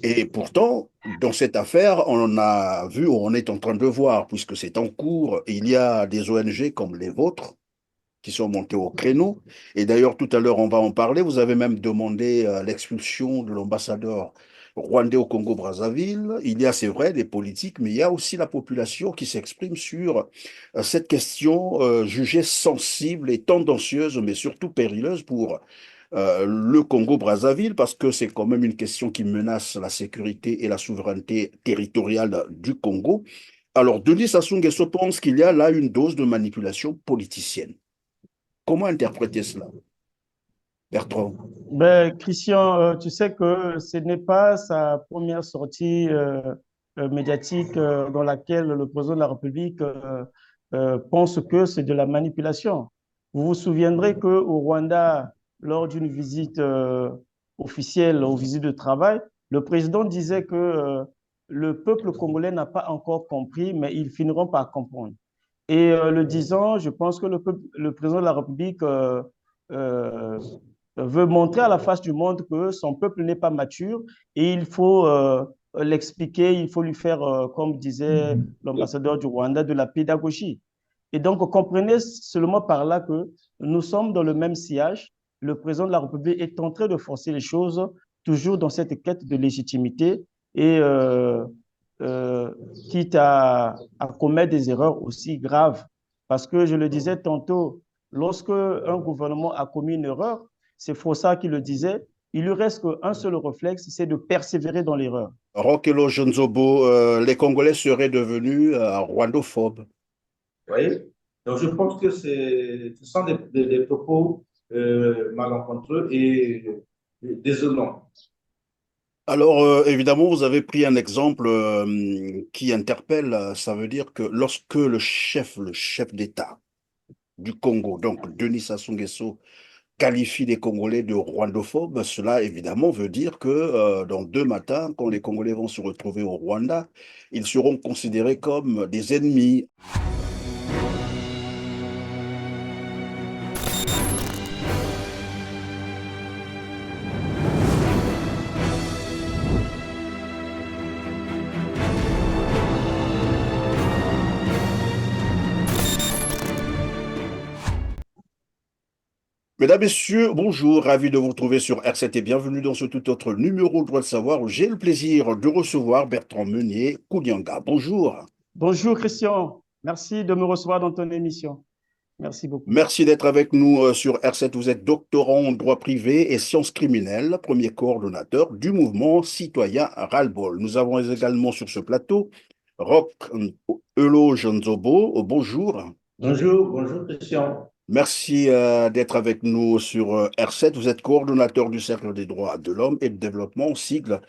Et pourtant, dans cette affaire, on a vu, on est en train de voir, puisque c'est en cours, il y a des ONG comme les vôtres qui sont montées au créneau. Et d'ailleurs, tout à l'heure, on va en parler. Vous avez même demandé l'expulsion de l'ambassadeur rwandais au Congo-Brazzaville. Il y a, c'est vrai, des politiques, mais il y a aussi la population qui s'exprime sur cette question jugée sensible et tendancieuse, mais surtout périlleuse pour le Congo-Brazzaville, parce que c'est quand même une question qui menace la sécurité et la souveraineté territoriale du Congo. Alors, Denis Sassou Nguesso pense qu'il y a là une dose de manipulation politicienne. Comment interpréter cela, Bertrand? Ben, Christian, tu sais que ce n'est pas sa première sortie médiatique dans laquelle le président de la République pense que c'est de la manipulation. Vous vous souviendrez qu'au Rwanda, lors d'une visite officielle, aux visites de travail, le président disait que le peuple congolais n'a pas encore compris, mais ils finiront par comprendre. Et le disant, je pense que le président de la République euh, veut montrer à la face du monde que son peuple n'est pas mature et il faut l'expliquer, il faut lui faire, comme disait l'ambassadeur du Rwanda, de la pédagogie. Et donc, comprenez seulement par là que nous sommes dans le même sillage. Le président de la République est en train de forcer les choses, toujours dans cette quête de légitimité et euh, quitte à commettre des erreurs aussi graves. Parce que je le disais tantôt, lorsque un gouvernement a commis une erreur, c'est Fossa qui le disait, il lui reste qu'un seul réflexe, c'est de persévérer dans l'erreur. Rockelo Jonzobo, les Congolais seraient devenus rwandophobes. Vous voyez? Donc, je pense que ce sont des propos malencontreux et désolants. Alors, évidemment, vous avez pris un exemple qui interpelle. Ça veut dire que lorsque le chef d'État du Congo, donc Denis Sassou Nguesso, qualifie les Congolais de rwandophobes, cela évidemment veut dire que dans 2 matins, quand les Congolais vont se retrouver au Rwanda, ils seront considérés comme des ennemis. Mesdames, Messieurs, bonjour, ravi de vous retrouver sur R7 et bienvenue dans ce tout autre numéro de Droit de savoir où j'ai le plaisir de recevoir Bertrand Meunier Koudianga. Bonjour. Bonjour Christian, merci de me recevoir dans ton émission. Merci beaucoup. Merci d'être avec nous sur R7. Vous êtes doctorant en droit privé et sciences criminelles, premier coordonnateur du mouvement citoyen Ras-le-Bol. Nous avons également sur ce plateau Roch Elo Jonzobo. Bonjour. Bonjour, bonjour Christian. Merci d'être avec nous sur R7. Vous êtes coordonnateur du Cercle des droits de l'homme et de développement, sigle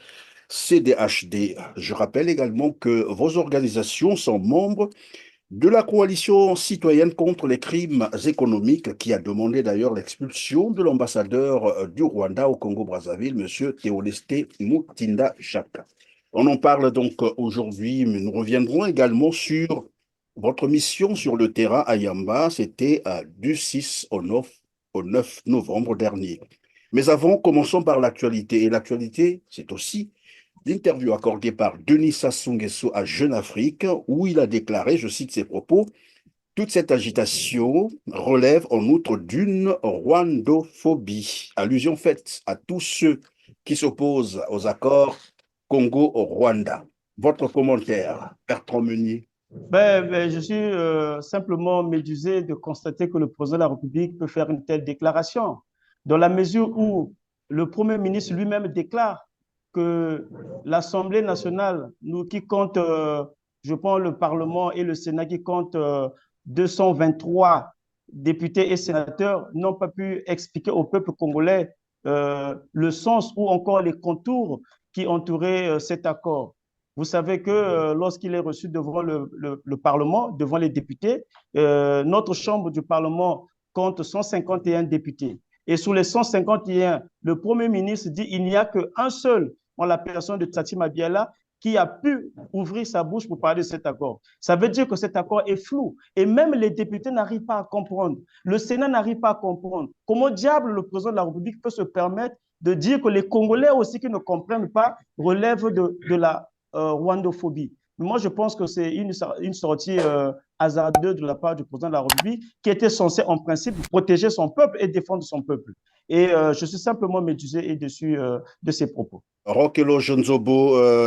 CDHD. Je rappelle également que vos organisations sont membres de la coalition citoyenne contre les crimes économiques qui a demandé d'ailleurs l'expulsion de l'ambassadeur du Rwanda au Congo-Brazzaville, M. Théoleste Mutinda Chaka. On en parle donc aujourd'hui, mais nous reviendrons également sur votre mission sur le terrain à Yamba. C'était du 6 au 9 novembre dernier. Mais avant, commençons par l'actualité. Et l'actualité, c'est aussi l'interview accordée par Denis Sassou Nguesso à Jeune Afrique, où il a déclaré, je cite ses propos, toute cette agitation relève en outre d'une rwandophobie, allusion faite à tous ceux qui s'opposent aux accords Congo-Rwanda. Votre commentaire, Bertrand Meunier. Je suis simplement médusé de constater que le président de la République peut faire une telle déclaration, dans la mesure où le Premier ministre lui-même déclare que l'Assemblée nationale, nous qui compte, je pense le Parlement et le Sénat qui comptent 223 députés et sénateurs, n'ont pas pu expliquer au peuple congolais le sens ou encore les contours qui entouraient cet accord. Vous savez que lorsqu'il est reçu devant le Parlement, devant les députés, notre Chambre du Parlement compte 151 députés. Et sur les 151, le Premier ministre dit qu'il n'y a qu'un seul, en la personne de Tsati Mabiala, qui a pu ouvrir sa bouche pour parler de cet accord. Ça veut dire que cet accord est flou et même les députés n'arrivent pas à comprendre. Le Sénat n'arrive pas à comprendre. Comment diable le président de la République peut se permettre de dire que les Congolais aussi qui ne comprennent pas relèvent de la rwandophobie? Moi, je pense que c'est une sortie hasardeuse de la part du président de la République qui était censé en principe protéger son peuple et défendre son peuple. Et je suis simplement médusé et déçu de ces propos. Roch Elonzo,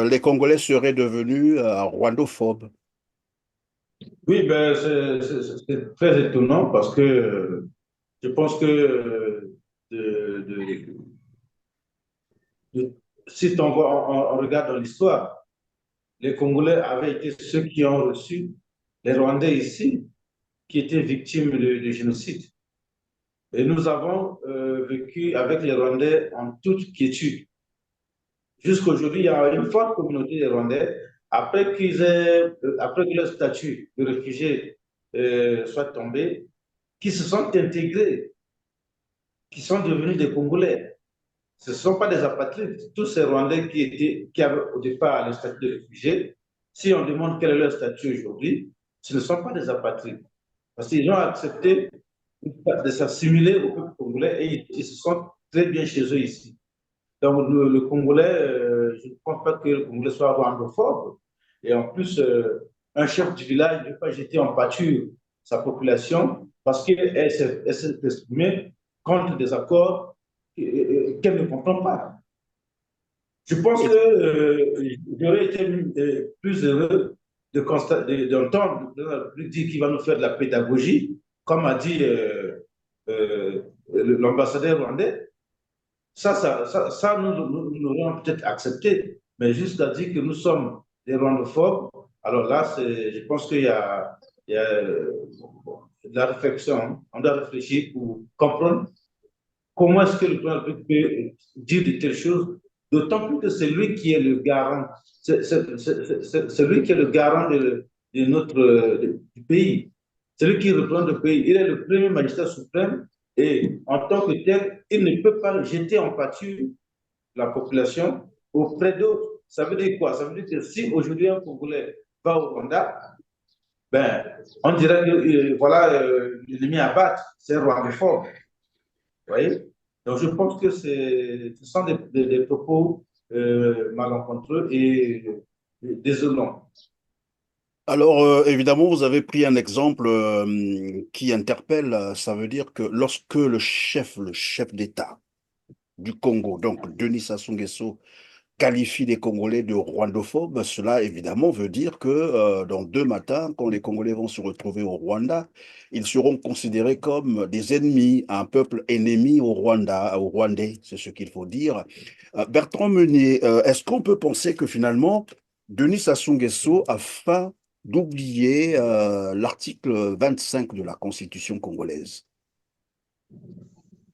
les Congolais seraient devenus rwandophobes. Oui, ben, c'est très étonnant parce que je pense que de, de- si on regarde dans l'histoire, les Congolais avaient été ceux qui ont reçu les Rwandais ici, qui étaient victimes de génocide. Et nous avons vécu avec les Rwandais en toute quiétude. Jusqu'à aujourd'hui, il y a une forte communauté de Rwandais, après que leur statut de réfugié soit tombé, qui se sont intégrés, qui sont devenus des Congolais. Ce ne sont pas des apatrides. Tous ces Rwandais qui avaient au départ le statut de réfugié, si on demande quel est leur statut aujourd'hui, ce ne sont pas des apatrides. Parce qu'ils ont accepté de s'assimiler au peuple congolais et ils se sentent très bien chez eux ici. Donc, le Congolais, je ne pense pas que le Congolais soit rwandophobe. Et en plus, un chef du village ne veut pas jeter en pâture sa population parce qu'elle s'est exprimée contre des accords qu'elle ne comprend pas. Je pense que j'aurais été plus heureux d'entendre le dire qu'il va nous faire de la pédagogie, comme a dit l'ambassadeur rwandais. Ça nous l'aurions peut-être accepté, mais juste à dire que nous sommes des rwandophobes, alors là, je pense il y a de la réflexion. Hein. On doit réfléchir pour comprendre comment est-ce que le président peut dire de telles choses, d'autant plus que c'est lui qui est le garant, c'est lui qui est le garant de du pays. C'est lui qui représente le pays. Il est le premier magistrat suprême et en tant que tel, il ne peut pas jeter en pâture la population auprès d'autres. Ça veut dire quoi? Ça veut dire que si aujourd'hui un Congolais va au Rwanda, ben, on dirait que voilà, l'ennemi à battre, c'est un rwandophone. Vous voyez? Donc je pense que ce sont des propos malencontreux et désolants. Alors, évidemment, vous avez pris un exemple qui interpelle. Ça veut dire que lorsque le chef d'État du Congo, donc Denis Sassou Nguesso, qualifie les Congolais de rwandophobes, cela évidemment veut dire que dans 2 matins, quand les Congolais vont se retrouver au Rwanda, ils seront considérés comme des ennemis, un peuple ennemi au Rwanda, au Rwandais, c'est ce qu'il faut dire. Bertrand Meunier, est-ce qu'on peut penser que finalement, Denis Sassou Nguesso a faim d'oublier l'article 25 de la Constitution congolaise?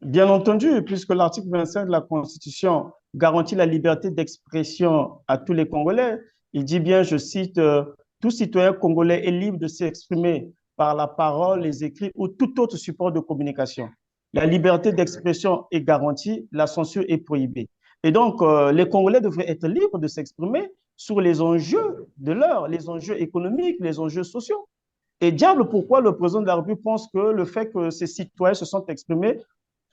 Bien entendu, puisque l'article 25 de la Constitution garantit la liberté d'expression à tous les Congolais, il dit bien, je cite, tout citoyen congolais est libre de s'exprimer par la parole, les écrits ou tout autre support de communication. La liberté d'expression est garantie, la censure est prohibée. Et donc, les Congolais devraient être libres de s'exprimer sur les enjeux de l'heure, les enjeux économiques, les enjeux sociaux. Et diable, pourquoi le président de la République pense que le fait que ces citoyens se sont exprimés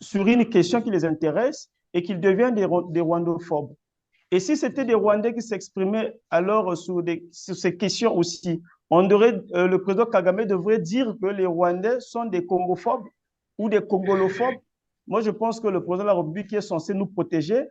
sur une question qui les intéresse et qu'ils deviennent des rwandophobes. Et si c'était des Rwandais qui s'exprimaient alors sur ces questions aussi, le président Kagame devrait dire que les Rwandais sont des Congophobes ou des Congolophobes. Moi, je pense que le président de la République qui est censé nous protéger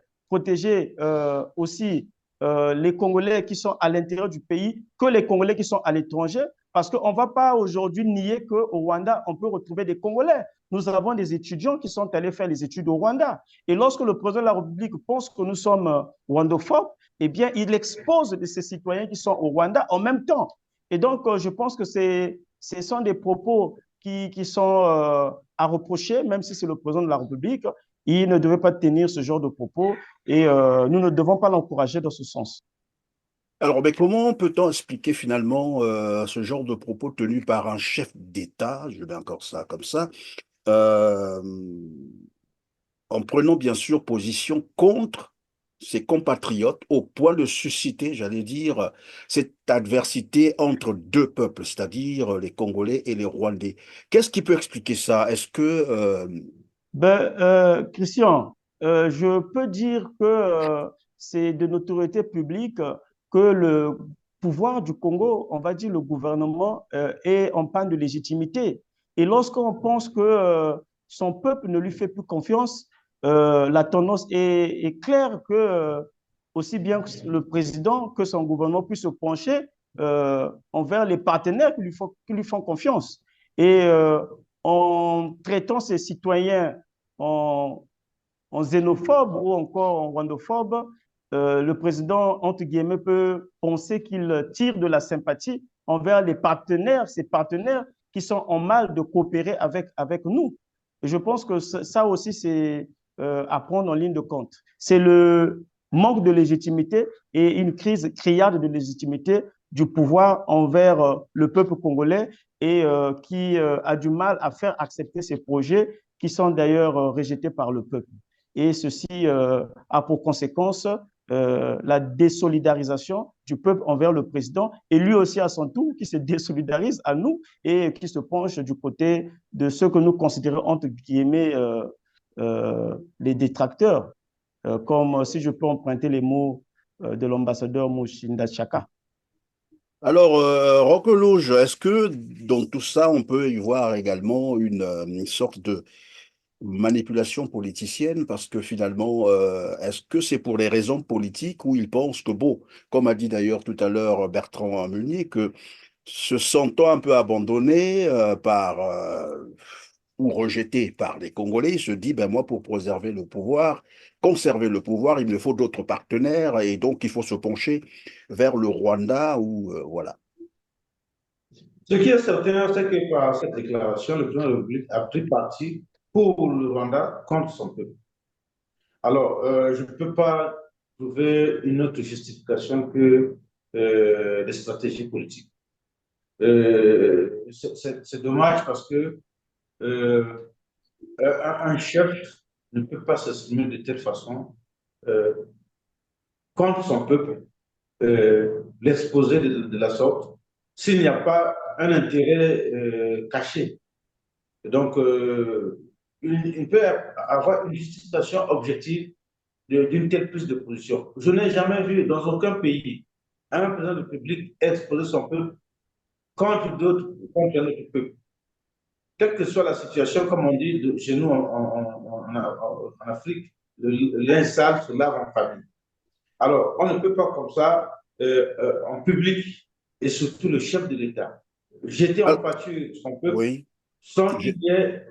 aussi les Congolais qui sont à l'intérieur du pays que les Congolais qui sont à l'étranger, parce qu'on ne va pas aujourd'hui nier qu'au Rwanda, on peut retrouver des Congolais. Nous avons des étudiants qui sont allés faire les études au Rwanda. Et lorsque le président de la République pense que nous sommes rwandophobes, eh bien, il expose ces citoyens qui sont au Rwanda en même temps. Et donc, je pense que ce sont des propos qui sont à reprocher, même si c'est le président de la République. Il ne devait pas tenir ce genre de propos et nous ne devons pas l'encourager dans ce sens. Alors, mais comment peut-on expliquer finalement ce genre de propos tenus par un chef d'État, je mets encore ça comme ça, euh, en prenant bien sûr position contre ses compatriotes au point de susciter, j'allais dire, cette adversité entre deux peuples, c'est-à-dire les Congolais et les Rwandais. Qu'est-ce qui peut expliquer ça? Est-ce que... Christian, je peux dire que c'est de notoriété publique que le pouvoir du Congo, on va dire le gouvernement, est en panne de légitimité. Et lorsqu'on pense que son peuple ne lui fait plus confiance, la tendance est claire que aussi bien que le président que son gouvernement puisse se pencher envers les partenaires qui lui font confiance. Et en traitant ses citoyens en, en xénophobe ou encore en rwandophobe, le président, entre guillemets, peut penser qu'il tire de la sympathie envers les partenaires, ces partenaires qui sont en mal de coopérer avec nous. Et je pense que ça aussi, c'est à prendre en ligne de compte. C'est le manque de légitimité et une crise criarde de légitimité du pouvoir envers le peuple congolais et qui a du mal à faire accepter ces projets qui sont d'ailleurs rejetés par le peuple. Et ceci a pour conséquence la désolidarisation du peuple envers le président et lui aussi à son tour qui se désolidarise à nous et qui se penche du côté de ceux que nous considérons entre guillemets les détracteurs, comme si je peux emprunter les mots de l'ambassadeur Mouchinda Chaka. Alors, Roquelouge, est-ce que dans tout ça, on peut y voir également une sorte de manipulation politicienne? Parce que finalement, est-ce que c'est pour les raisons politiques où ils pensent que, bon, comme a dit d'ailleurs tout à l'heure Bertrand Meunier, que se sentant un peu abandonné ou rejeté par les Congolais, il se dit, ben moi, pour préserver le pouvoir, conserver le pouvoir, il me faut d'autres partenaires et donc il faut se pencher vers le Rwanda ou voilà. Ce qui est certain, c'est que par cette déclaration, le président de la République a pris parti pour le Rwanda contre son peuple. Alors, je ne peux pas trouver une autre justification que des stratégies politiques. C'est dommage parce que euh, un chef ne peut pas s'exprimer de telle façon euh, contre son peuple, l'exposer de la sorte, s'il n'y a pas un intérêt caché. Donc, il peut avoir une justification objective d'une telle prise de position. Je n'ai jamais vu dans aucun pays un président de la République exposer son peuple contre d'autres, contre un autre peuple. Quelle que soit la situation, comme on dit chez nous en Afrique, le linge sale se lave en famille. Alors, on ne peut pas comme ça, en public, et surtout le chef de l'État, jeter en Ah, pâture son peuple oui. sans qu'il y ait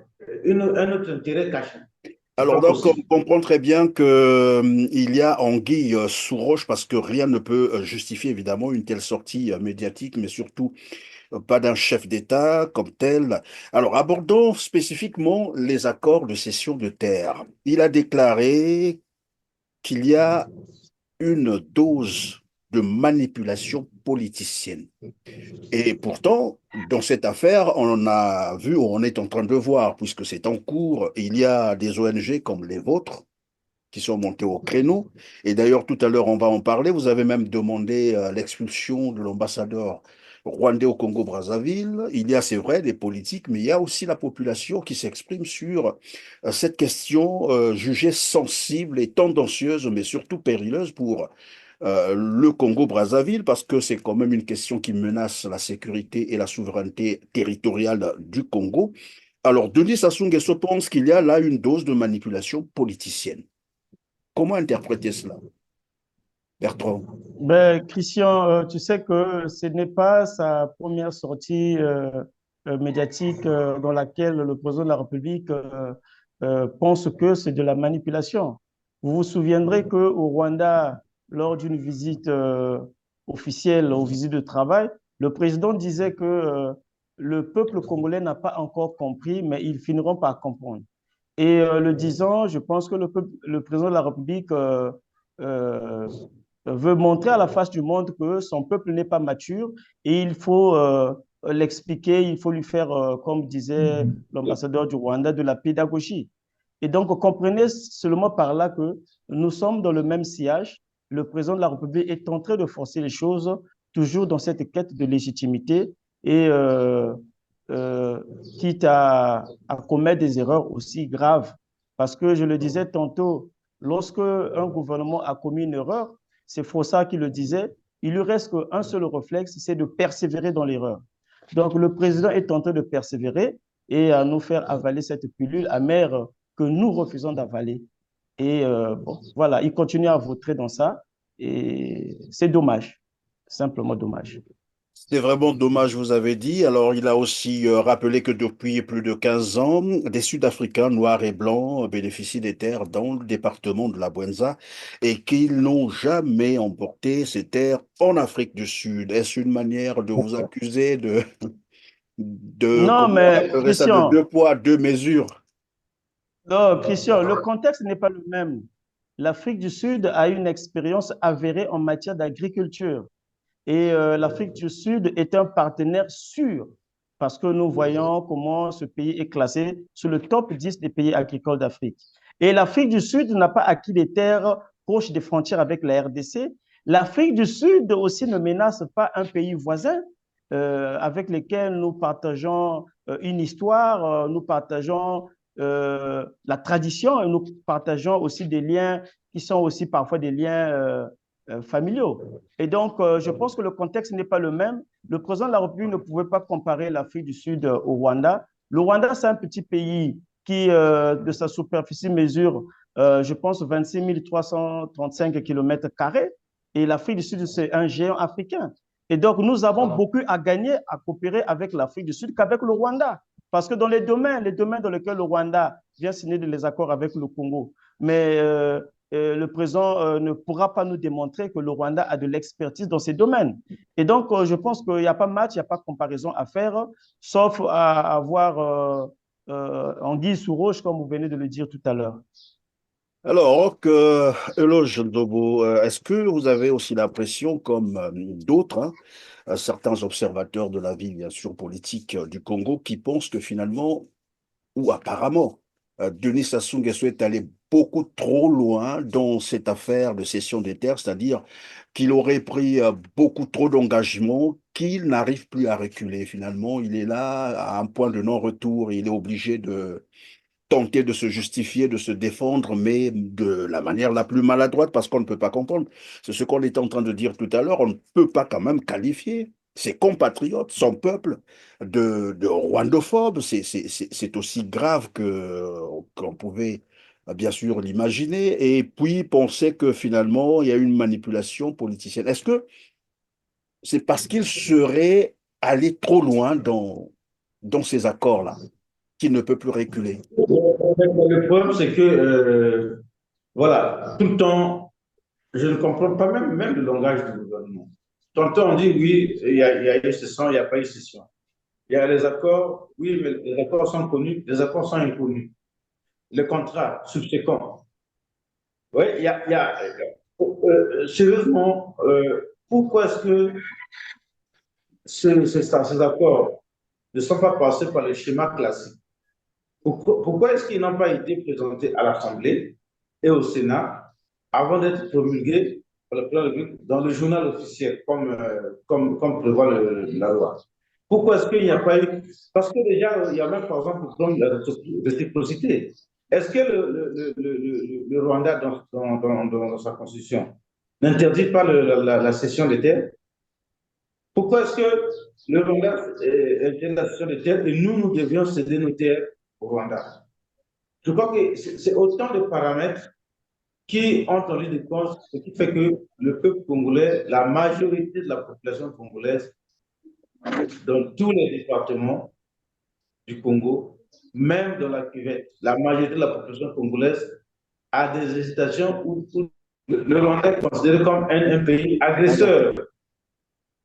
un autre intérêt caché. C'est Alors pas donc, on possible. comprend très bien que, il y a anguille sous roche parce que rien ne peut justifier évidemment une telle sortie médiatique, mais surtout pas d'un chef d'État comme tel. Alors, abordons spécifiquement les accords de cession de terre. Il a déclaré qu'il y a une dose de manipulation politicienne. Et pourtant, dans cette affaire, on a vu, on est en train de voir, puisque c'est en cours, il y a des ONG comme les vôtres qui sont montés au créneau. Et d'ailleurs, tout à l'heure, on va en parler. Vous avez même demandé l'expulsion de l'ambassadeur rwandais au Congo-Brazzaville. Il y a, c'est vrai, des politiques, mais il y a aussi la population qui s'exprime sur cette question jugée sensible et tendancieuse, mais surtout périlleuse pour le Congo-Brazzaville, parce que c'est quand même une question qui menace la sécurité et la souveraineté territoriale du Congo. Alors, Denis Sassou Nguesso pense qu'il y a là une dose de manipulation politicienne. Comment interpréter cela, Bertrand? Christian, tu sais que ce n'est pas sa première sortie médiatique dans laquelle le président de la République pense que c'est de la manipulation. Vous vous souviendrez qu'au Rwanda, lors d'une visite officielle, aux visites de travail, le président disait que le peuple congolais n'a pas encore compris, mais ils finiront par comprendre. Et le disant, je pense que le président de la République euh, veut montrer à la face du monde que son peuple n'est pas mature et il faut l'expliquer, il faut lui faire, comme disait l'ambassadeur du Rwanda, de la pédagogie. Et donc, comprenez seulement par là que nous sommes dans le même sillage. Le président de la République est en train de forcer les choses, toujours dans cette quête de légitimité et euh, quitte à commettre des erreurs aussi graves. Parce que je le disais tantôt, lorsque un gouvernement a commis une erreur, c'est Frossard qui le disait, il lui reste qu'un seul réflexe, c'est de persévérer dans l'erreur. Donc le président est en train de persévérer et à nous faire avaler cette pilule amère que nous refusons d'avaler. Et bon, voilà, il continue à vautrer dans ça et c'est dommage, simplement dommage. C'est vraiment dommage, vous avez dit. Alors, il a aussi rappelé que depuis plus de 15 ans, des Sud-Africains noirs et blancs bénéficient des terres dans le département de la Bouenza et qu'ils n'ont jamais emporté ces terres en Afrique du Sud. Est-ce une manière de vous accuser Non, comment on mais appellerait ça, de Christian, deux poids, deux mesures? non, Christian, le contexte n'est pas le même. L'Afrique du Sud a une expérience avérée en matière d'agriculture. Et l'Afrique du Sud est un partenaire sûr parce que nous voyons comment ce pays est classé sur le top 10 des pays agricoles d'Afrique. Et l'Afrique du Sud n'a pas acquis des terres proches des frontières avec la RDC. L'Afrique du Sud aussi ne menace pas un pays voisin avec lequel nous partageons une histoire, nous partageons la tradition et nous partageons aussi des liens qui sont aussi parfois des liens familiaux. Et donc, je pense que le contexte n'est pas le même. Le président de la République ne pouvait pas comparer l'Afrique du Sud au Rwanda. Le Rwanda, c'est un petit pays qui, de sa superficie, mesure, je pense, 26 335 km². Et l'Afrique du Sud, c'est un géant africain. Et donc, nous avons beaucoup à gagner à coopérer avec l'Afrique du Sud qu'avec le Rwanda. Parce que dans les domaines dans lesquels le Rwanda vient signer des accords avec le Congo, mais le président ne pourra pas nous démontrer que le Rwanda a de l'expertise dans ces domaines. Et donc, je pense qu'il n'y a pas match, il n'y a pas comparaison à faire, sauf à avoir anguille sous roche, comme vous venez de le dire tout à l'heure. Alors, Eloge Ndobo, est-ce que vous avez aussi l'impression, comme d'autres, hein, certains observateurs de la vie, bien sûr, politique du Congo, qui pensent que finalement, ou apparemment, Denis Sassou Nguesso est allé beaucoup trop loin dans cette affaire de cession des terres, c'est-à-dire qu'il aurait pris beaucoup trop d'engagements, qu'il n'arrive plus à reculer. Finalement, il est là à un point de non-retour, il est obligé de tenter de se justifier, de se défendre, mais de la manière la plus maladroite, parce qu'on ne peut pas comprendre. C'est ce qu'on était en train de dire tout à l'heure, on ne peut pas quand même qualifier ses compatriotes, son peuple, de rwandophobe. C'est aussi grave qu'on pouvait bien sûr l'imaginer, et puis penser que finalement, il y a une manipulation politicienne. Est-ce que c'est parce qu'il serait allé trop loin dans ces accords-là qu'il ne peut plus reculer? Le problème, c'est que, voilà, tout le temps, je ne comprends pas même le langage du gouvernement. Tantôt, on dit oui, il y a eu session, il n'y a pas eu session. Il y a les accords, oui, mais les accords sont connus, les accords sont inconnus. Les contrats subséquents. Oui, sérieusement, pourquoi est-ce que ces accords ne sont pas passés par le schéma classique? Pourquoi est-ce qu'ils n'ont pas été présentés à l'Assemblée et au Sénat avant d'être promulgués par le président de la République dans le journal officiel, comme prévoit la loi? Pourquoi est-ce qu'il n'y a pas eu... Parce que déjà, il y a même, par exemple, le problème de la réciprocité. Est-ce que le Rwanda, dans sa constitution, n'interdit pas la cession des terres? Pourquoi est-ce que le Rwanda interdit la cession des terres et nous devions céder nos terres au Rwanda? Je crois que c'est autant de paramètres qui ont en ligne de compte, ce qui fait que le peuple congolais, la majorité de la population congolaise, dans tous les départements du Congo, même dans la cuvette, la majorité de la population congolaise a des hésitations où le Rwanda est considéré comme un pays agresseur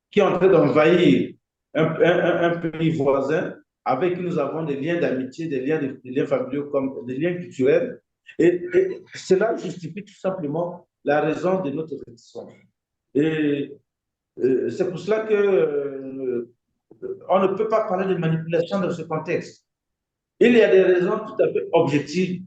qui est en train d'envahir un pays voisin avec qui nous avons des liens d'amitié, des liens familiaux, comme des liens culturels. Et cela justifie tout simplement la raison de notre réticence. Et c'est pour cela que on ne peut pas parler de manipulation dans ce contexte. Il y a des raisons tout à fait objectives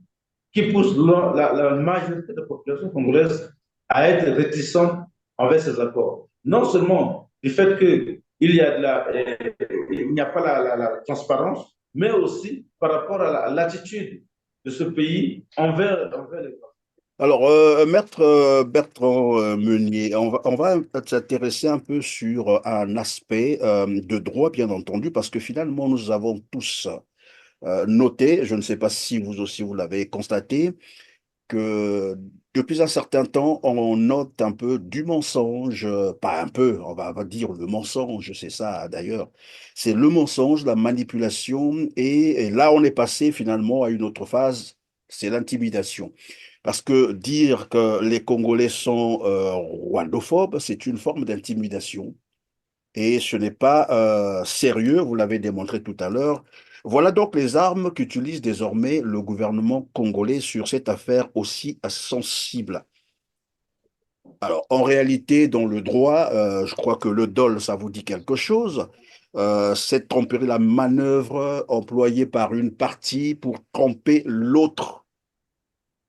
qui pousse la majorité de la population congolaise à être réticente envers ces accords. Non seulement du fait qu'il y a il n'y a pas la transparence, mais aussi par rapport à l'attitude de ce pays envers les. Alors, Maître Bertrand Meunier, on va s'intéresser un peu sur un aspect de droit, bien entendu, parce que finalement, nous avons tous noté, je ne sais pas si vous aussi vous l'avez constaté, que depuis un certain temps, on note un peu du mensonge, pas un peu, on va dire le mensonge, c'est ça d'ailleurs. C'est le mensonge, la manipulation, et là, on est passé finalement à une autre phase, c'est l'intimidation. Parce que dire que les Congolais sont rwandophobes, c'est une forme d'intimidation. Et ce n'est pas sérieux, vous l'avez démontré tout à l'heure. Voilà donc les armes qu'utilise désormais le gouvernement congolais sur cette affaire aussi sensible. Alors, en réalité, dans le droit, je crois que le dol, ça vous dit quelque chose. C'est tromper la manœuvre employée par une partie pour tromper l'autre.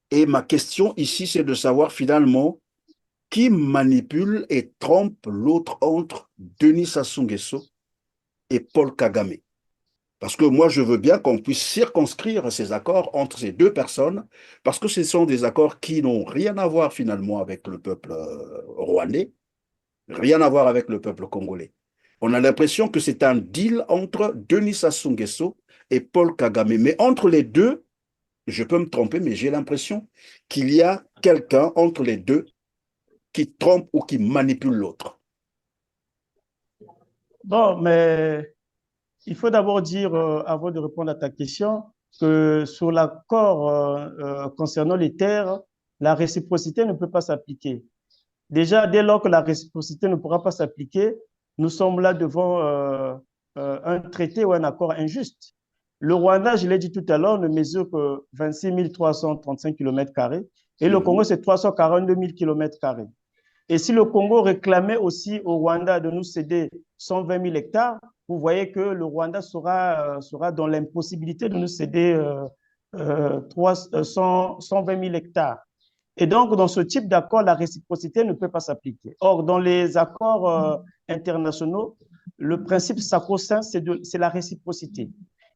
Et ma question ici, c'est de savoir finalement qui manipule et trompe l'autre entre Denis Sassou Nguesso et Paul Kagame. Parce que moi, je veux bien qu'on puisse circonscrire ces accords entre ces deux personnes, parce que ce sont des accords qui n'ont rien à voir finalement avec le peuple rwandais, rien à voir avec le peuple congolais. On a l'impression que c'est un deal entre Denis Sassou Nguesso et Paul Kagame. Mais entre les deux, je peux me tromper, mais j'ai l'impression qu'il y a quelqu'un entre les deux qui trompe ou qui manipule l'autre. Bon, mais il faut d'abord dire, avant de répondre à ta question, que sur l'accord concernant les terres, la réciprocité ne peut pas s'appliquer. Déjà, dès lors que la réciprocité ne pourra pas s'appliquer, nous sommes là devant un traité ou un accord injuste. Le Rwanda, je l'ai dit tout à l'heure, ne mesure que 26 335 km² et le Congo, c'est 342 000 km². Et si le Congo réclamait aussi au Rwanda de nous céder 120 000 hectares, vous voyez que le Rwanda sera dans l'impossibilité de nous céder 120 000 hectares. Et donc, dans ce type d'accord, la réciprocité ne peut pas s'appliquer. Or, dans les accords internationaux, le principe sacro-saint, c'est la réciprocité.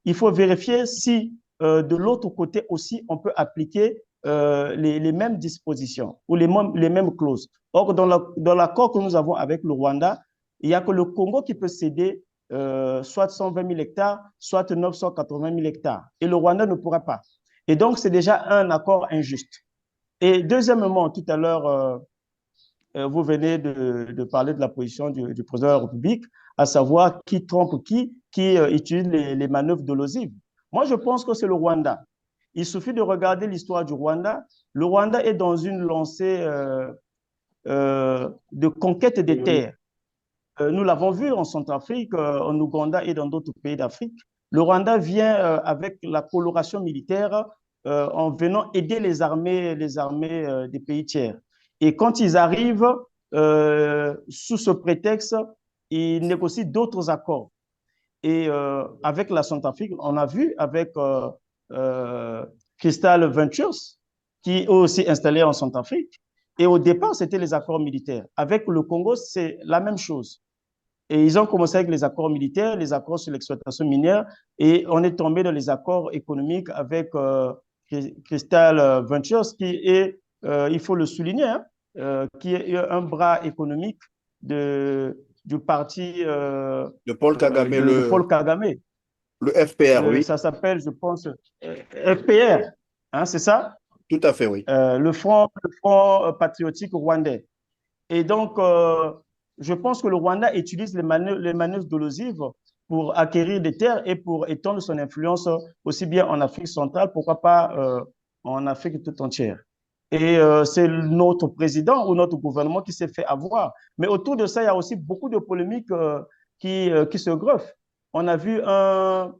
Il faut vérifier si de l'autre côté aussi, on peut appliquer les mêmes dispositions ou les mêmes clauses. Or, dans l'accord que nous avons avec le Rwanda, il n'y a que le Congo qui peut céder soit 120 000 hectares, soit 980 000 hectares. Et le Rwanda ne pourra pas. Et donc, c'est déjà un accord injuste. Et deuxièmement, tout à l'heure, vous venez de parler de la position du président de la République, à savoir qui trompe qui utilise les manœuvres dolosives. Moi, je pense que c'est le Rwanda. Il suffit de regarder l'histoire du Rwanda. Le Rwanda est dans une lancée de conquête des terres. Nous l'avons vu en Centrafrique, en Ouganda et dans d'autres pays d'Afrique. Le Rwanda vient avec la coloration militaire en venant aider les armées des pays tiers. Et quand ils arrivent, sous ce prétexte, ils négocient d'autres accords. Et avec la Centrafrique, on a vu avec Crystal Ventures, qui est aussi installé en Centrafrique. Et au départ, c'était les accords militaires. Avec le Congo, c'est la même chose. Et ils ont commencé avec les accords militaires, les accords sur l'exploitation minière, et on est tombé dans les accords économiques avec Crystal Ventures, qui est, il faut le souligner, hein, qui est un bras économique du parti De Paul Kagame, de Paul Kagame. le FPR, oui. Ça s'appelle, je pense, FPR, hein, c'est ça? Tout à fait, oui. Le Front patriotique rwandais. Et donc, je pense que le Rwanda utilise les manœuvres dolosives pour acquérir des terres et pour étendre son influence aussi bien en Afrique centrale, pourquoi pas en Afrique tout entière. Et c'est notre président ou notre gouvernement qui s'est fait avoir. Mais autour de ça, il y a aussi beaucoup de polémiques qui se greffent. On a vu un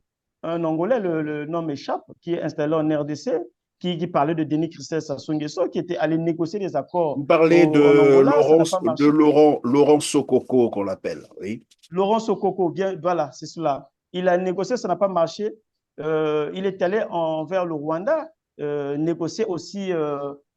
Angolais, le nom m'échappe, qui est installé en RDC, qui parlait de Denis Christel Sassou Nguesso, qui était allé négocier des accords Vous parlez en Angola, ça n'a pas de marché. Laurent Sokoko, qu'on l'appelle, oui. Laurent Sokoko, bien, voilà, c'est cela. Il a négocié, ça n'a pas marché. Il est allé vers le Rwanda négocier aussi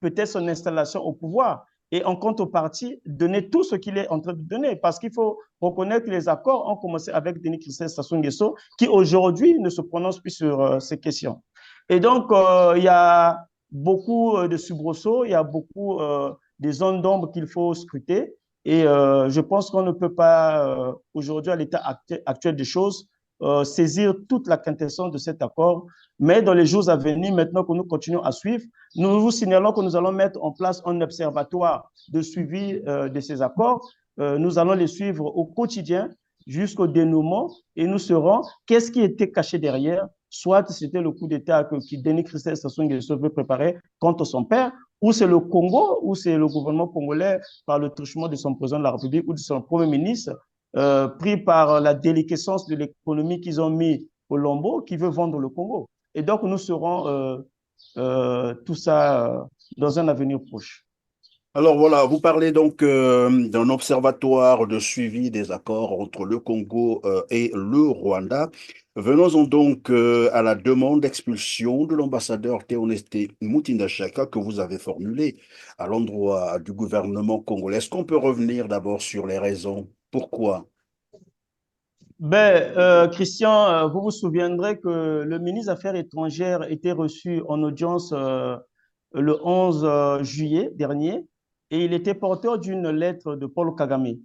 peut-être son installation au pouvoir et en contrepartie, donner tout ce qu'il est en train de donner. Parce qu'il faut reconnaître que les accords ont commencé avec Denis Christophe Sassou Nguesso, qui aujourd'hui ne se prononce plus sur ces questions. Et donc, il y a beaucoup de soubresauts, il y a beaucoup de zones d'ombre qu'il faut scruter. Et je pense qu'on ne peut pas, aujourd'hui, à l'état actuel des choses, saisir toute la quintessence de cet accord. Mais dans les jours à venir, maintenant que nous continuons à suivre, nous vous signalons que nous allons mettre en place un observatoire de suivi de ces accords. Nous allons les suivre au quotidien jusqu'au dénouement et nous saurons qu'est-ce qui était caché derrière. Soit c'était le coup d'État que Denis Christophe Sassou Nguesso veut préparer contre son père, ou c'est le Congo, ou c'est le gouvernement congolais par le truchement de son président de la République ou de son premier ministre, pris par la déliquescence de l'économie qu'ils ont mis au lambeau, qui veut vendre le Congo. Et donc, nous serons tout ça dans un avenir proche. Alors voilà, vous parlez donc d'un observatoire de suivi des accords entre le Congo et le Rwanda. Venons-en donc à la demande d'expulsion de l'ambassadeur Théoneste Mutinda Chaka que vous avez formulée à l'endroit du gouvernement congolais. Est-ce qu'on peut revenir d'abord sur les raisons? Pourquoi? Christian, vous vous souviendrez que le ministre des Affaires étrangères était reçu en audience le 11 juillet dernier et il était porteur d'une lettre de Paul Kagame.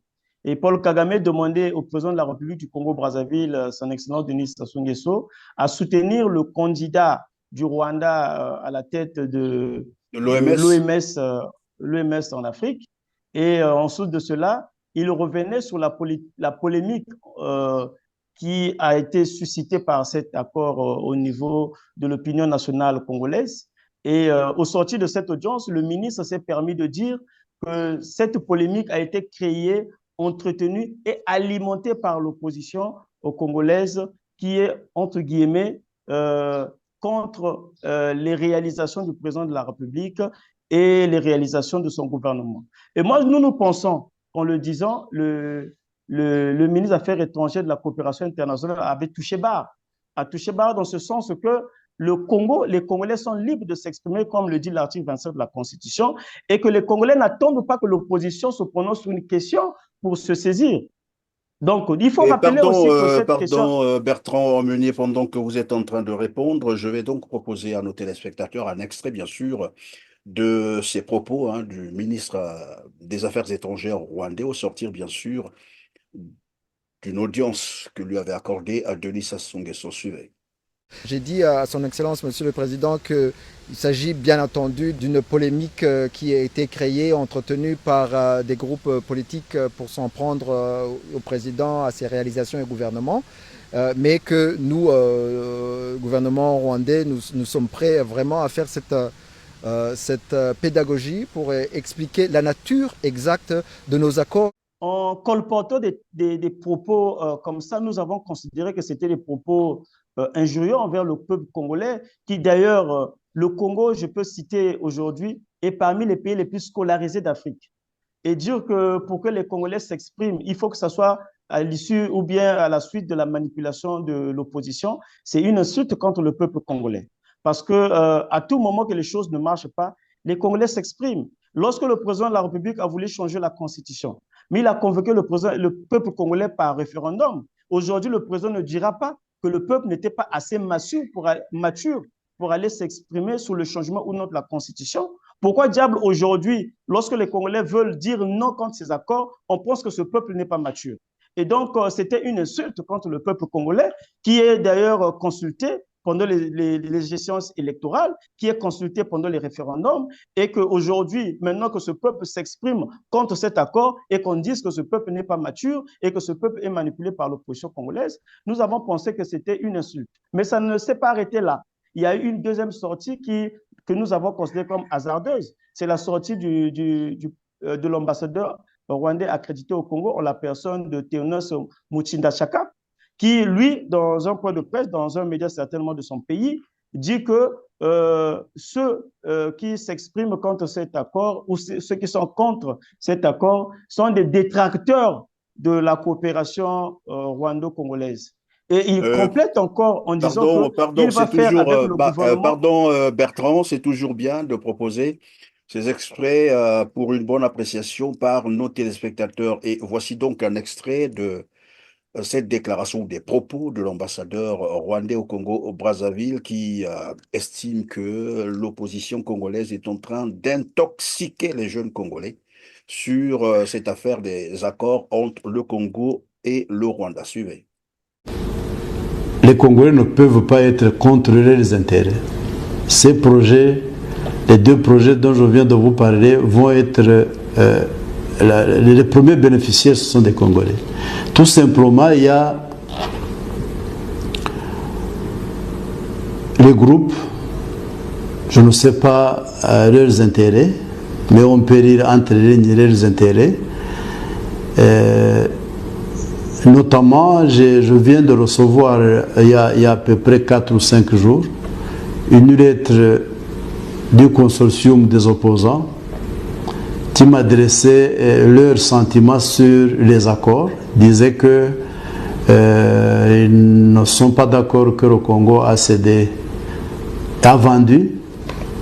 Et Paul Kagame demandait au président de la République du Congo-Brazzaville, son Excellence Denis Sassou Nguesso, à soutenir le candidat du Rwanda à la tête De de l'OMS? l'OMS en Afrique. Et ensuite de cela, il revenait sur la polémique qui a été suscitée par cet accord au niveau de l'opinion nationale congolaise. Et au sortir de cette audience, le ministre s'est permis de dire que cette polémique a été créée, entretenue et alimentée par l'opposition congolaise qui est, entre guillemets, contre les réalisations du président de la République et les réalisations de son gouvernement. Et moi, nous pensons, en le disant, le ministre des Affaires étrangères de la coopération internationale avait touché barre. A touché barre dans ce sens que le Congo, les Congolais sont libres de s'exprimer, comme le dit l'article 27 de la Constitution, et que les Congolais n'attendent pas que l'opposition se prononce sur une question pour se saisir. Donc, il faut Et rappeler aussi que cette question... pardon, Bertrand Meunier, pendant que vous êtes en train de répondre, je vais donc proposer à nos téléspectateurs un extrait, bien sûr, de ces propos hein, du ministre des Affaires étrangères rwandais au sortir, bien sûr, d'une audience que lui avait accordée à Denis Sassou Nguesso. Suivez. J'ai dit à son Excellence, Monsieur le Président, qu'il s'agit bien entendu d'une polémique qui a été créée, entretenue par des groupes politiques pour s'en prendre au Président, à ses réalisations et au gouvernement, mais que nous, gouvernement rwandais, nous sommes prêts vraiment à faire cette pédagogie pour expliquer la nature exacte de nos accords. En colportant des propos comme ça, nous avons considéré que c'était des propos injurieux envers le peuple congolais, qui d'ailleurs, le Congo, je peux citer aujourd'hui, est parmi les pays les plus scolarisés d'Afrique. Et dire que pour que les Congolais s'expriment, il faut que ce soit à l'issue ou bien à la suite de la manipulation de l'opposition, c'est une insulte contre le peuple congolais. Parce que à tout moment que les choses ne marchent pas, les Congolais s'expriment. Lorsque le président de la République a voulu changer la Constitution, mais il a convoqué le peuple congolais par référendum. Aujourd'hui, le président ne dira pas que le peuple n'était pas assez mature pour aller s'exprimer sur le changement ou non de la Constitution. Pourquoi diable aujourd'hui, lorsque les Congolais veulent dire non contre ces accords, on pense que ce peuple n'est pas mature? Et donc, c'était une insulte contre le peuple congolais, qui est d'ailleurs consulté pendant les échéances électorales, qui est consulté pendant les référendums, et qu'aujourd'hui, maintenant que ce peuple s'exprime contre cet accord et qu'on dise que ce peuple n'est pas mature et que ce peuple est manipulé par l'opposition congolaise, nous avons pensé que c'était une insulte. Mais ça ne s'est pas arrêté là. Il y a eu une deuxième sortie que nous avons considérée comme hasardeuse. C'est la sortie de l'ambassadeur rwandais accrédité au Congo en la personne de Théoneste Mutinda Chaka, qui, lui, dans un point de presse, dans un média certainement de son pays, dit que ceux qui s'expriment contre cet accord ou ceux qui sont contre cet accord sont des détracteurs de la coopération rwando-congolaise. Et il Euh, complète encore en disant pardon, qu'il va c'est faire toujours, avec le gouvernement. pardon, Bertrand, c'est toujours bien de proposer ces extraits pour une bonne appréciation par nos téléspectateurs. Et voici donc un extrait de cette déclaration des propos de l'ambassadeur rwandais au Congo, au Brazzaville, qui estime que l'opposition congolaise est en train d'intoxiquer les jeunes Congolais sur cette affaire des accords entre le Congo et le Rwanda. Suivez. Les Congolais ne peuvent pas être contre leurs intérêts. Ces projets, les deux projets dont je viens de vous parler, vont être les premiers bénéficiaires, ce sont des Congolais. Tout simplement, il y a les groupes, je ne sais pas leurs intérêts, mais on peut lire entre les lignes leurs intérêts. Notamment, je viens de recevoir, il y a à peu près 4 ou 5 jours, une lettre du consortium des opposants qui m'adressait leurs sentiments sur les accords, disait que ils ne sont pas d'accord que le Congo a vendu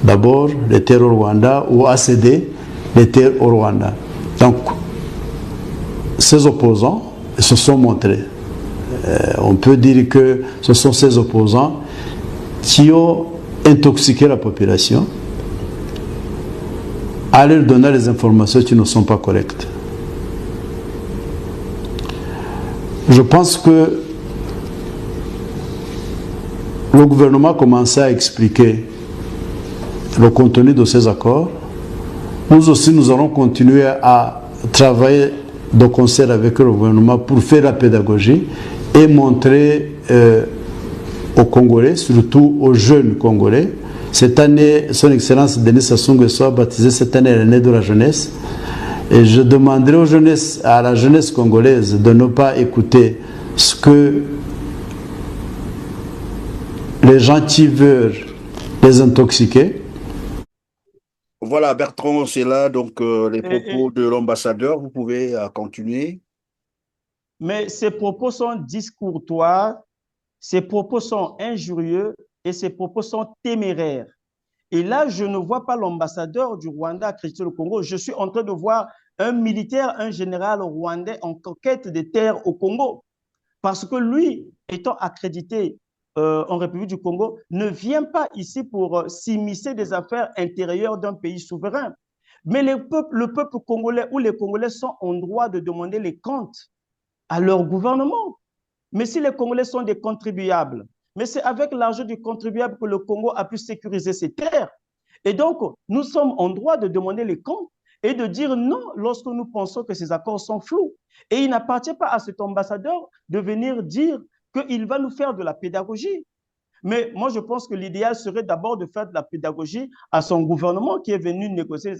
d'abord les terres au Rwanda ou a cédé les terres au Rwanda. Donc, ces opposants se sont montrés. On peut dire que ce sont ces opposants qui ont intoxiqué la population à leur donner les informations qui ne sont pas correctes. Je pense que le gouvernement a commencé à expliquer le contenu de ces accords. Nous aussi, nous allons continuer à travailler de concert avec le gouvernement pour faire la pédagogie et montrer aux Congolais, surtout aux jeunes Congolais. Cette année, Son Excellence Denis Sassou Nguesso a baptisé cette année l'année de la jeunesse. Et je demanderai à la jeunesse congolaise de ne pas écouter ce que les gens qui veulent les intoxiquer. Voilà, Bertrand, c'est là donc les propos Et, de l'ambassadeur. Vous pouvez continuer. mais ces propos sont discourtois, ces propos sont injurieux et ces propos sont téméraires. Et là, je ne vois pas l'ambassadeur du Rwanda accrédité au Congo. Je suis en train de voir un militaire, un général rwandais en conquête des terres au Congo. Parce que lui, étant accrédité en République du Congo, ne vient pas ici pour s'immiscer des affaires intérieures d'un pays souverain. Mais le peuple congolais ou les Congolais sont en droit de demander les comptes à leur gouvernement. Mais si les Congolais sont des contribuables, mais c'est avec l'argent du contribuable que le Congo a pu sécuriser ses terres. Et donc, nous sommes en droit de demander les comptes et de dire non lorsque nous pensons que ces accords sont flous. Et il n'appartient pas à cet ambassadeur de venir dire qu'il va nous faire de la pédagogie. Mais moi, je pense que l'idéal serait d'abord de faire de la pédagogie à son gouvernement qui est venu négocier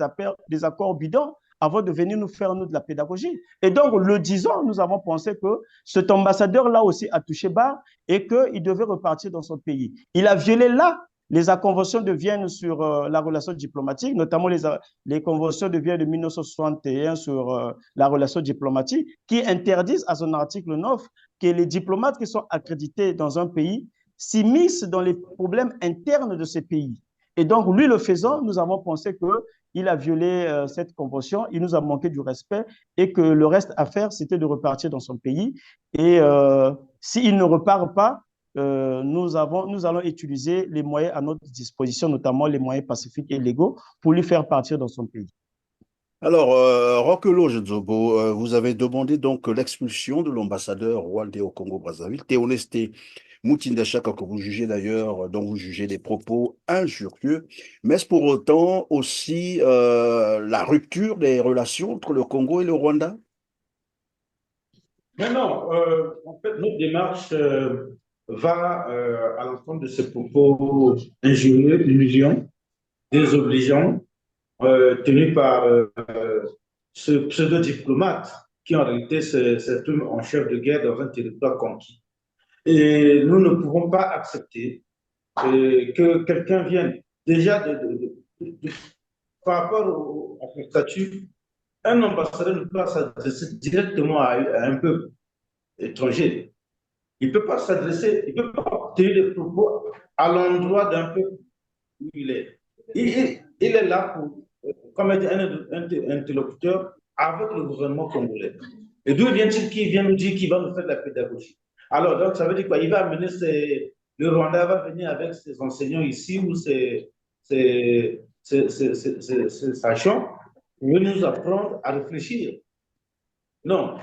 des accords bidons avant de venir nous faire, nous, de la pédagogie. Et donc, le disant, nous avons pensé que cet ambassadeur-là aussi a touché bas et qu'il devait repartir dans son pays. Il a violé là les conventions de Vienne sur la relation diplomatique, notamment les conventions de Vienne de 1961 sur la relation diplomatique, qui interdisent à son article 9 que les diplomates qui sont accrédités dans un pays s'immiscent dans les problèmes internes de ces pays. Et donc, lui le faisant, nous avons pensé qu'il a violé cette convention, il nous a manqué du respect et que le reste à faire, c'était de repartir dans son pays. Et s'il ne repart pas, nous allons utiliser les moyens à notre disposition, notamment les moyens pacifiques et légaux, pour lui faire partir dans son pays. Alors, Roquelo Jozobo, vous avez demandé donc l'expulsion de l'ambassadeur rwandais au Congo-Brazzaville, Théoneste Mutinda Chaka, que vous jugez d'ailleurs, dont vous jugez des propos injurieux. Mais est-ce pour autant aussi la rupture des relations entre le Congo et le Rwanda? Mais non, en fait, notre démarche va à l'encontre de ces propos injurieux, illusions, désobligeants, tenus par ce pseudo-diplomate qui en réalité c'est un en chef de guerre dans un territoire conquis. Et nous ne pouvons pas accepter que quelqu'un vienne déjà par rapport à son statut, un ambassadeur ne peut pas s'adresser directement à un peuple étranger. Il ne peut pas s'adresser, il ne peut pas tenir des propos à l'endroit d'un peuple où il est. Il est là pour, comme un interlocuteur avec le gouvernement congolais. Et d'où vient-il qu'il vient nous dire qu'il va nous faire de la pédagogie? Alors, donc, ça veut dire quoi? Il va amener le Rwanda va venir avec ses enseignants ici ou ses sachants pour nous apprendre à réfléchir. Non,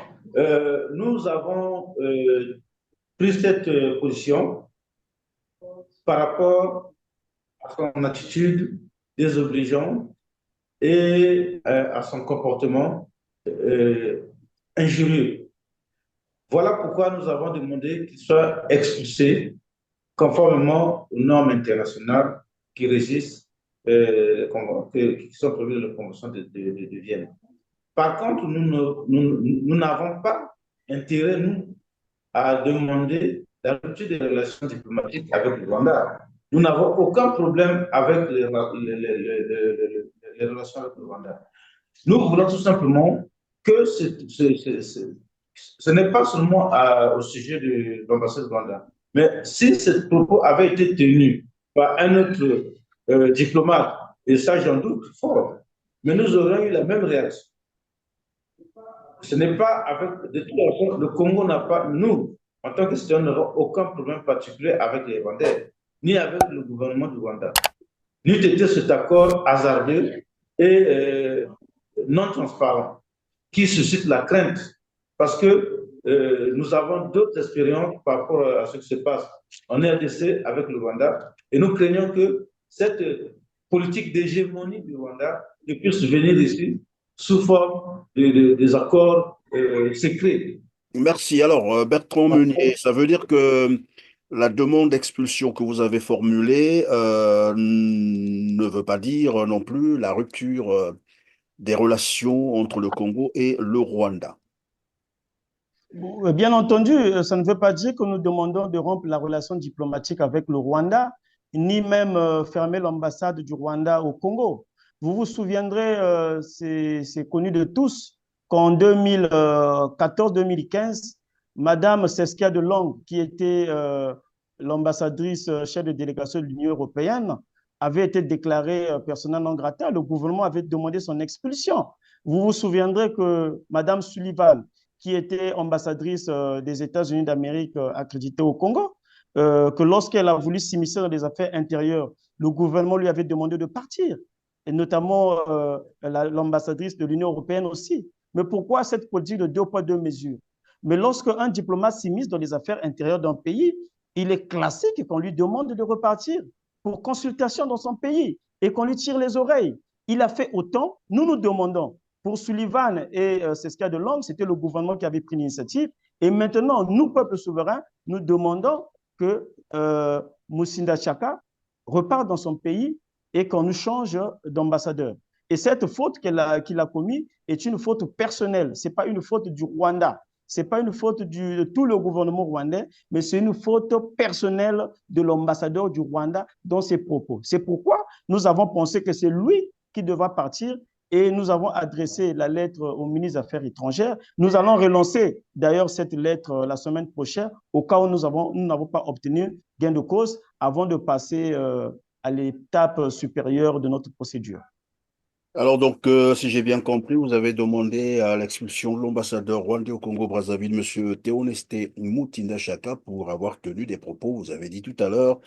nous avons pris cette position par rapport à son attitude désobligeante et à son comportement injurieux. Voilà pourquoi nous avons demandé qu'il soit expulsé conformément aux normes internationales qui régissent, qui sont prévues dans la Convention de Vienne. Par contre, nous n'avons pas intérêt, nous, à demander la rupture des relations diplomatiques avec le Rwanda. Nous n'avons aucun problème avec les relations avec le Rwanda. Nous voulons tout simplement que ce n'est pas seulement au sujet de l'ambassade du Rwanda, mais si ce propos avait été tenu par un autre diplomate, et ça j'en doute fort, mais nous aurions eu la même réaction. Ce n'est pas avec, de toute façon, le Congo n'a pas, nous, en tant que citoyens, n'avons aucun problème particulier avec les Rwandais, ni avec le gouvernement du Rwanda. N'eût été cet accord hasardeux et non transparent qui suscite la crainte parce que nous avons d'autres expériences par rapport à ce qui se passe en RDC avec le Rwanda et nous craignons que cette politique d'hégémonie du Rwanda puisse venir ici sous forme des accords secrets. Merci. Alors, Bertrand Meunier, ça veut dire que la demande d'expulsion que vous avez formulée ne veut pas dire non plus la rupture des relations entre le Congo et le Rwanda. Bien entendu, ça ne veut pas dire que nous demandons de rompre la relation diplomatique avec le Rwanda, ni même fermer l'ambassade du Rwanda au Congo. Vous vous souviendrez, c'est connu de tous, qu'en 2014-2015, Madame Saskia Delong, qui était l'ambassadrice chef de délégation de l'Union européenne, avait été déclarée persona non grata. Le gouvernement avait demandé son expulsion. Vous vous souviendrez que Madame Sullivan, qui était ambassadrice des États-Unis d'Amérique accréditée au Congo, que lorsqu'elle a voulu s'immiscer dans les affaires intérieures, le gouvernement lui avait demandé de partir, et notamment l'ambassadrice de l'Union européenne aussi. Mais pourquoi cette politique de deux poids, deux mesures? Mais lorsqu'un diplomate s'immisce dans les affaires intérieures d'un pays, il est classique qu'on lui demande de repartir pour consultation dans son pays et qu'on lui tire les oreilles. Il a fait autant, nous demandons. Pour Sullivan et Saskia Delong, c'était le gouvernement qui avait pris l'initiative. Et maintenant, nous, peuple souverain, nous demandons que Musinda Chaka reparte dans son pays et qu'on nous change d'ambassadeur. Et cette faute qu'il a commise est une faute personnelle. Ce n'est pas une faute du Rwanda. Ce n'est pas une faute de tout le gouvernement rwandais, mais c'est une faute personnelle de l'ambassadeur du Rwanda dans ses propos. C'est pourquoi nous avons pensé que c'est lui qui devra partir. Et nous avons adressé la lettre au ministre des Affaires étrangères. Nous allons relancer d'ailleurs cette lettre la semaine prochaine au cas où nous n'avons pas obtenu gain de cause avant de passer à l'étape supérieure de notre procédure. Alors donc, si j'ai bien compris, vous avez demandé à l'expulsion de l'ambassadeur rwandais au Congo-Brazzaville, M. Théoneste Mutinda Chaka, pour avoir tenu des propos, vous avez dit tout à l'heure,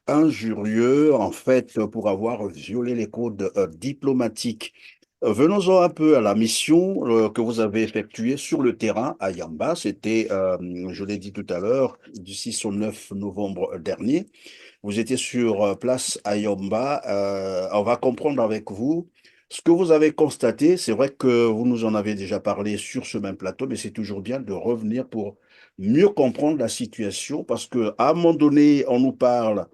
injurieux, en fait, pour avoir violé les codes diplomatiques. Venons-en un peu à la mission que vous avez effectuée sur le terrain à Yamba. C'était, je l'ai dit tout à l'heure, du 6 au 9 novembre dernier. Vous étiez sur place à Yamba. On va comprendre avec vous ce que vous avez constaté. C'est vrai que vous nous en avez déjà parlé sur ce même plateau, mais c'est toujours bien de revenir pour mieux comprendre la situation parce qu'à un moment donné, on nous parle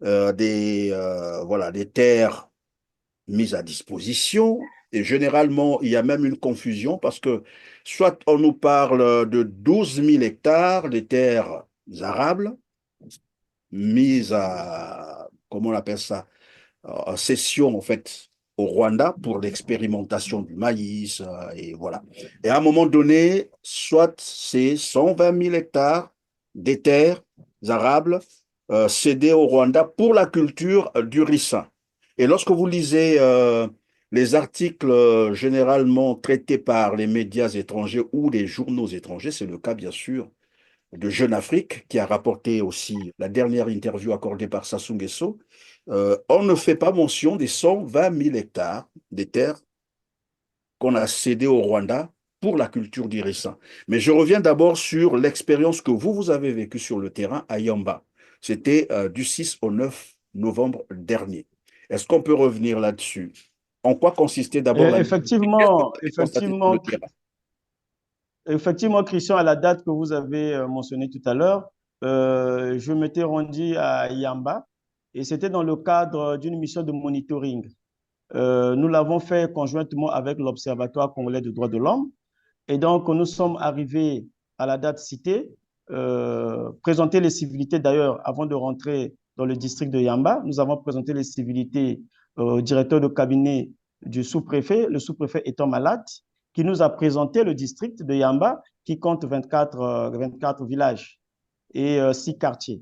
des terres mises à disposition. Et généralement, il y a même une confusion parce que soit on nous parle de 12 000 hectares de terres arables mises à, comment on appelle ça, en cession en fait au Rwanda pour l'expérimentation du maïs et voilà. Et à un moment donné, soit c'est 120 000 hectares des terres arables cédées au Rwanda pour la culture du ricin. Et lorsque vous lisez les articles généralement traités par les médias étrangers ou les journaux étrangers, c'est le cas bien sûr de Jeune Afrique, qui a rapporté aussi la dernière interview accordée par Sassou Nguesso, on ne fait pas mention des 120 000 hectares des terres qu'on a cédées au Rwanda pour la culture du ricin. Mais je reviens d'abord sur l'expérience que vous avez vécue sur le terrain à Yamba. C'était du 6 au 9 novembre dernier. Est-ce qu'on peut revenir là-dessus? En quoi consistait d'abord la mission? Qu'est-ce que vous Effectivement, avez constaté sur le terrain? effectivement, Christian, à la date que vous avez mentionnée tout à l'heure, je m'étais rendu à Yamba et c'était dans le cadre d'une mission de monitoring. Nous l'avons fait conjointement avec l'Observatoire congolais des droits de l'homme. Et donc, nous sommes arrivés à la date citée, présenter les civilités d'ailleurs avant de rentrer dans le district de Yamba. Nous avons présenté les civilités au directeur de cabinet du sous-préfet, le sous-préfet étant malade, qui nous a présenté le district de Yamba qui compte 24 villages et 6 quartiers.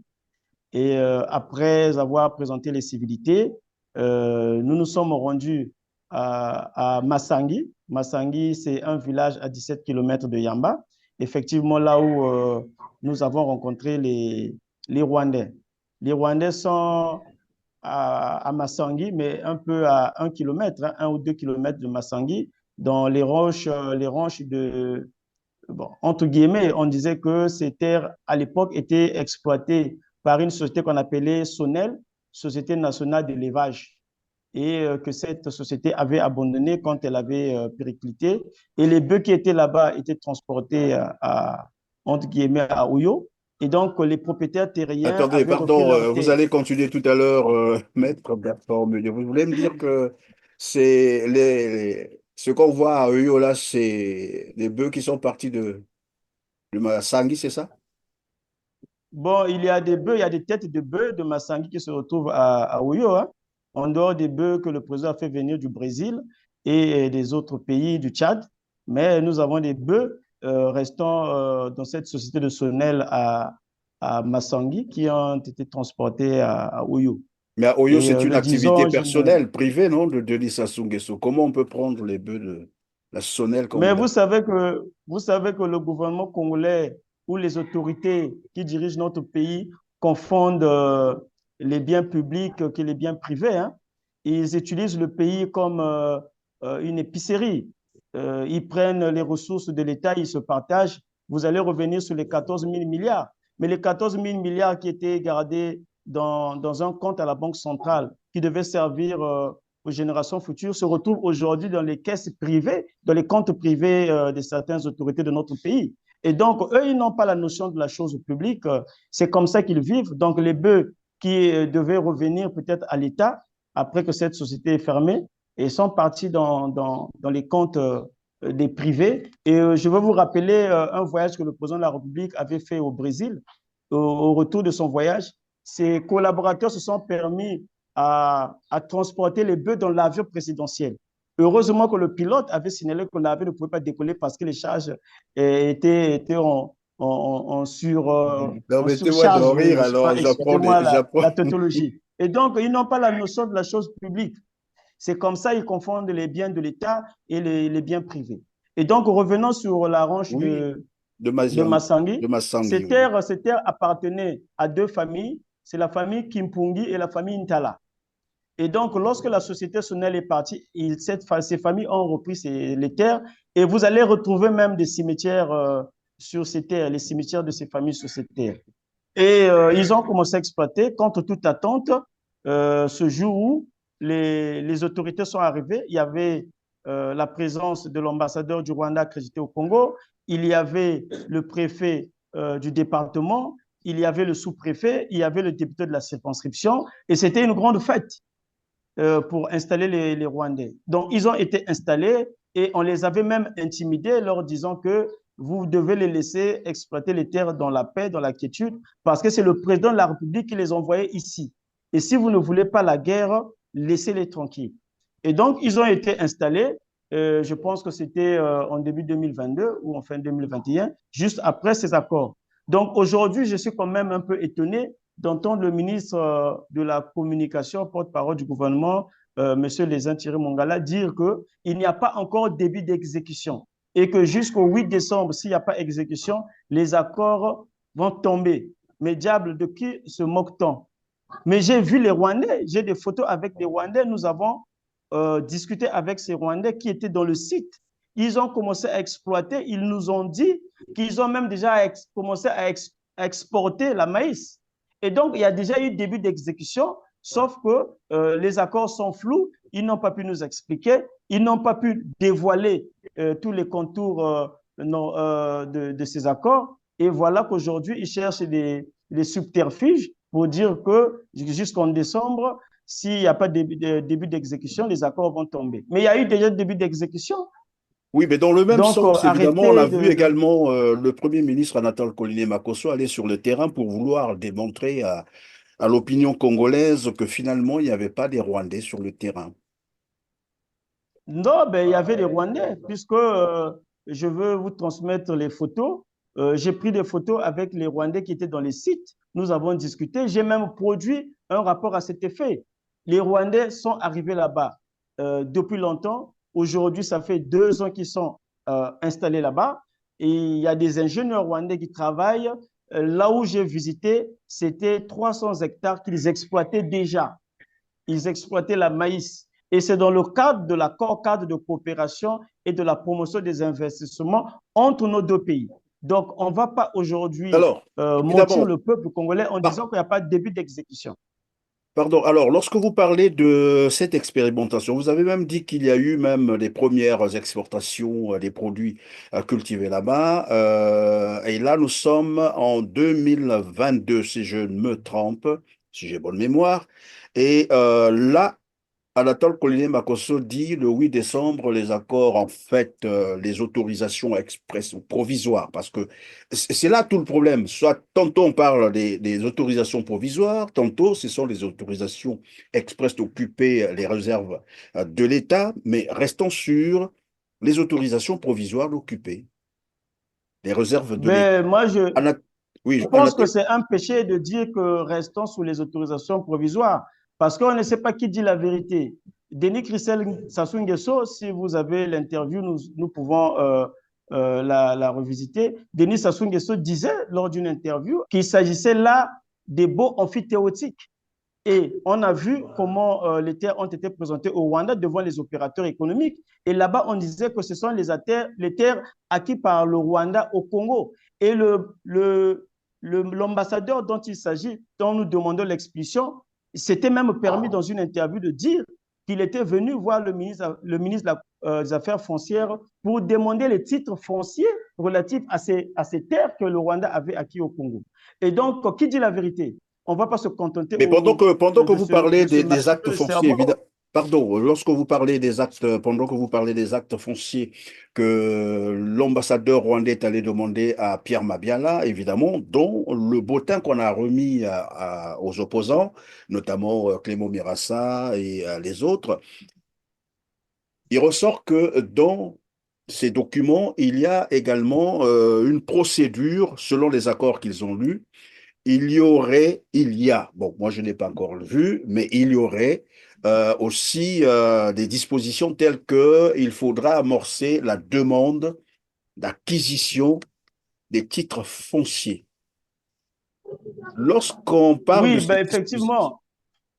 Et après avoir présenté les civilités, nous nous sommes rendus à Massangi. Massangi, c'est un village à 17 km de Yamba. Effectivement, là où nous avons rencontré les Rwandais. Les Rwandais sont à Massangi, mais un peu à 1 km, hein, 1 ou 2 km de Massangi, dans les roches de, bon, entre guillemets, on disait que ces terres, à l'époque, étaient exploitées par une société qu'on appelait Sonel, Société nationale d'élevage, et que cette société avait abandonné quand elle avait périclité. Et les bœufs qui étaient là-bas étaient transportés entre guillemets, à Oyo. Et donc, les propriétaires terriens Attendez, avaient repris pardon, leurs vous terres. allez continuer tout à l'heure, Maître Bertrand Meunier. Vous voulez me dire que c'est ce qu'on voit à Oyo là, c'est les bœufs qui sont partis de Massangi, c'est ça? Bon, il y a des bœufs, il y a des têtes de bœufs de Massangi qui se retrouvent à Oyo, hein, en dehors des bœufs que le président a fait venir du Brésil et des autres pays, du Tchad. Mais nous avons des bœufs restant dans cette société de Sonel à Massangi qui ont été transportés à Oyo. Mais à Oyo, Et c'est une le activité disons, personnelle, privée, non, de Denis Sassou Nguesso. Comment on peut prendre les bœufs de la Sonel, comme mais vous l'appelez? vous savez que le gouvernement congolais ou les autorités qui dirigent notre pays confondent les biens publics que les biens privés, hein. Ils utilisent le pays comme une épicerie. Ils prennent les ressources de l'État, ils se partagent. Vous allez revenir sur les 14 000 milliards. Mais les 14 000 milliards qui étaient gardés dans un compte à la Banque centrale qui devait servir aux générations futures se retrouvent aujourd'hui dans les caisses privées, dans les comptes privés de certaines autorités de notre pays. Et donc, eux, ils n'ont pas la notion de la chose publique. C'est comme ça qu'ils vivent. Donc, les bœufs qui devaient revenir peut-être à l'État après que cette société est fermée et sont partis dans les comptes des privés. Et je veux vous rappeler un voyage que le président de la République avait fait au Brésil. Au retour de son voyage, ses collaborateurs se sont permis à transporter les bœufs dans l'avion présidentiel. Heureusement que le pilote avait signalé que l'avion ne pouvait pas décoller parce que les charges étaient en Permettez-moi de surcharge, rire, je sais alors pas, excusez-moi j'apprends. la tautologie. Et donc, ils n'ont pas la notion de la chose publique. C'est comme ça ils confondent les biens de l'État et les biens privés. Et donc, revenons sur la ranche Oui, de De Massangi. Massangi, oui. Ces terres appartenaient à deux familles, c'est la famille Kimpungi et la famille Ntala. Et donc, lorsque la société Sonel est partie, ces familles ont repris les terres et vous allez retrouver même des cimetières sur ces terres, les cimetières de ces familles sur ces terres. Et ils ont commencé à exploiter contre toute attente. Ce jour où les autorités sont arrivées, il y avait la présence de l'ambassadeur du Rwanda accrédité au Congo, il y avait le préfet du département, il y avait le sous-préfet, il y avait le député de la circonscription, et c'était une grande fête pour installer les Rwandais. Donc, ils ont été installés et on les avait même intimidés leur disant que vous devez les laisser exploiter les terres dans la paix, dans la quiétude, parce que c'est le président de la République qui les envoyait ici. Et si vous ne voulez pas la guerre, laissez-les tranquilles. Et donc, ils ont été installés, je pense que c'était en début 2022 ou en fin 2021, juste après ces accords. Donc aujourd'hui, je suis quand même un peu étonné d'entendre le ministre de la Communication, porte-parole du gouvernement, M. Lézin Thierry Mongala, dire qu'il n'y a pas encore début d'exécution et que jusqu'au 8 décembre, s'il n'y a pas exécution, les accords vont tomber. Mais diable, de qui se moque-t-on? Mais j'ai vu les Rwandais, j'ai des photos avec des Rwandais. Nous avons discuté avec ces Rwandais qui étaient dans le site. Ils ont commencé à exploiter. Ils nous ont dit qu'ils ont même déjà commencé à exporter la maïs. Et donc, il y a déjà eu début d'exécution, sauf que les accords sont flous. Ils n'ont pas pu nous expliquer. Ils n'ont pas pu dévoiler tous les contours de ces accords. Et voilà qu'aujourd'hui, ils cherchent des subterfuges pour dire que jusqu'en décembre, s'il n'y a pas de début d'exécution, les accords vont tomber. Mais il y a eu déjà début d'exécution. Oui, mais dans le même Donc, sens, évidemment, on a arrêtez vu également le Premier ministre Anatole Koliné-Makosso aller sur le terrain pour vouloir démontrer à l'opinion congolaise que finalement, il n'y avait pas des Rwandais sur le terrain. Non, ben, il y avait des Rwandais, puisque je veux vous transmettre les photos. J'ai pris des photos avec les Rwandais qui étaient dans les sites. Nous avons discuté. J'ai même produit un rapport à cet effet. Les Rwandais sont arrivés là-bas depuis longtemps. Aujourd'hui, ça fait 2 ans qu'ils sont installés là-bas. Et il y a des ingénieurs rwandais qui travaillent. Là où j'ai visité, c'était 300 hectares qu'ils exploitaient déjà. Ils exploitaient la maïs. Et c'est dans le cadre de l'accord cadre de coopération et de la promotion des investissements entre nos deux pays. Donc, on ne va pas aujourd'hui Alors, mentir évidemment, le peuple congolais en disant qu'il n'y a pas de début d'exécution. pardon. Alors, lorsque vous parlez de cette expérimentation, vous avez même dit qu'il y a eu même les premières exportations des produits cultivés là-bas. Et là, nous sommes en 2022, si je ne me trompe, si j'ai bonne mémoire. Et là, Anatole Koliné-Makosso dit le 8 décembre, les accords, en fait, les autorisations express ou provisoires, parce que c'est là tout le problème. Soit tantôt on parle des autorisations provisoires, tantôt ce sont les autorisations express d'occuper les réserves de l'État, mais restons sur les autorisations provisoires d'occuper les réserves de l'État. Mais moi, je, Anat- Je Oui, pense que Anatole. c'est un péché de dire que restons sous les autorisations provisoires parce qu'on ne sait pas qui dit la vérité. Denis Christel Sassou Nguesso, si vous avez l'interview, nous pouvons la revisiter. Denis Sassou Nguesso disait lors d'une interview qu'il s'agissait là des baux amphithéotiques. Et on a vu comment les terres ont été présentées au Rwanda devant les opérateurs économiques. Et là-bas, on disait que ce sont les terres acquises par le Rwanda au Congo. Et l'ambassadeur dont il s'agit, dont nous demandons l'expulsion, s'était même permis dans une interview de dire qu'il était venu voir le ministre des Affaires foncières pour demander les titres fonciers relatifs à ces terres que le Rwanda avait acquis au Congo. Et donc, qui dit la vérité? On ne va pas se contenter Mais pendant que vous parlez de se des massacrer actes le fonciers, cerveau. pardon, lorsque vous parlez des actes, pendant que vous parlez des actes fonciers que l'ambassadeur rwandais est allé demander à Pierre Mabiala, évidemment, dont le bottin qu'on a remis aux opposants, notamment Clément Mirassa et les autres, il ressort que dans ces documents, il y a également une procédure, selon les accords qu'ils ont lus, il y a, bon, moi je n'ai pas encore vu, mais il y aurait aussi des dispositions telles que il faudra amorcer la demande d'acquisition des titres fonciers. Lorsqu'on parle de Oui, ces ben dispositions, effectivement.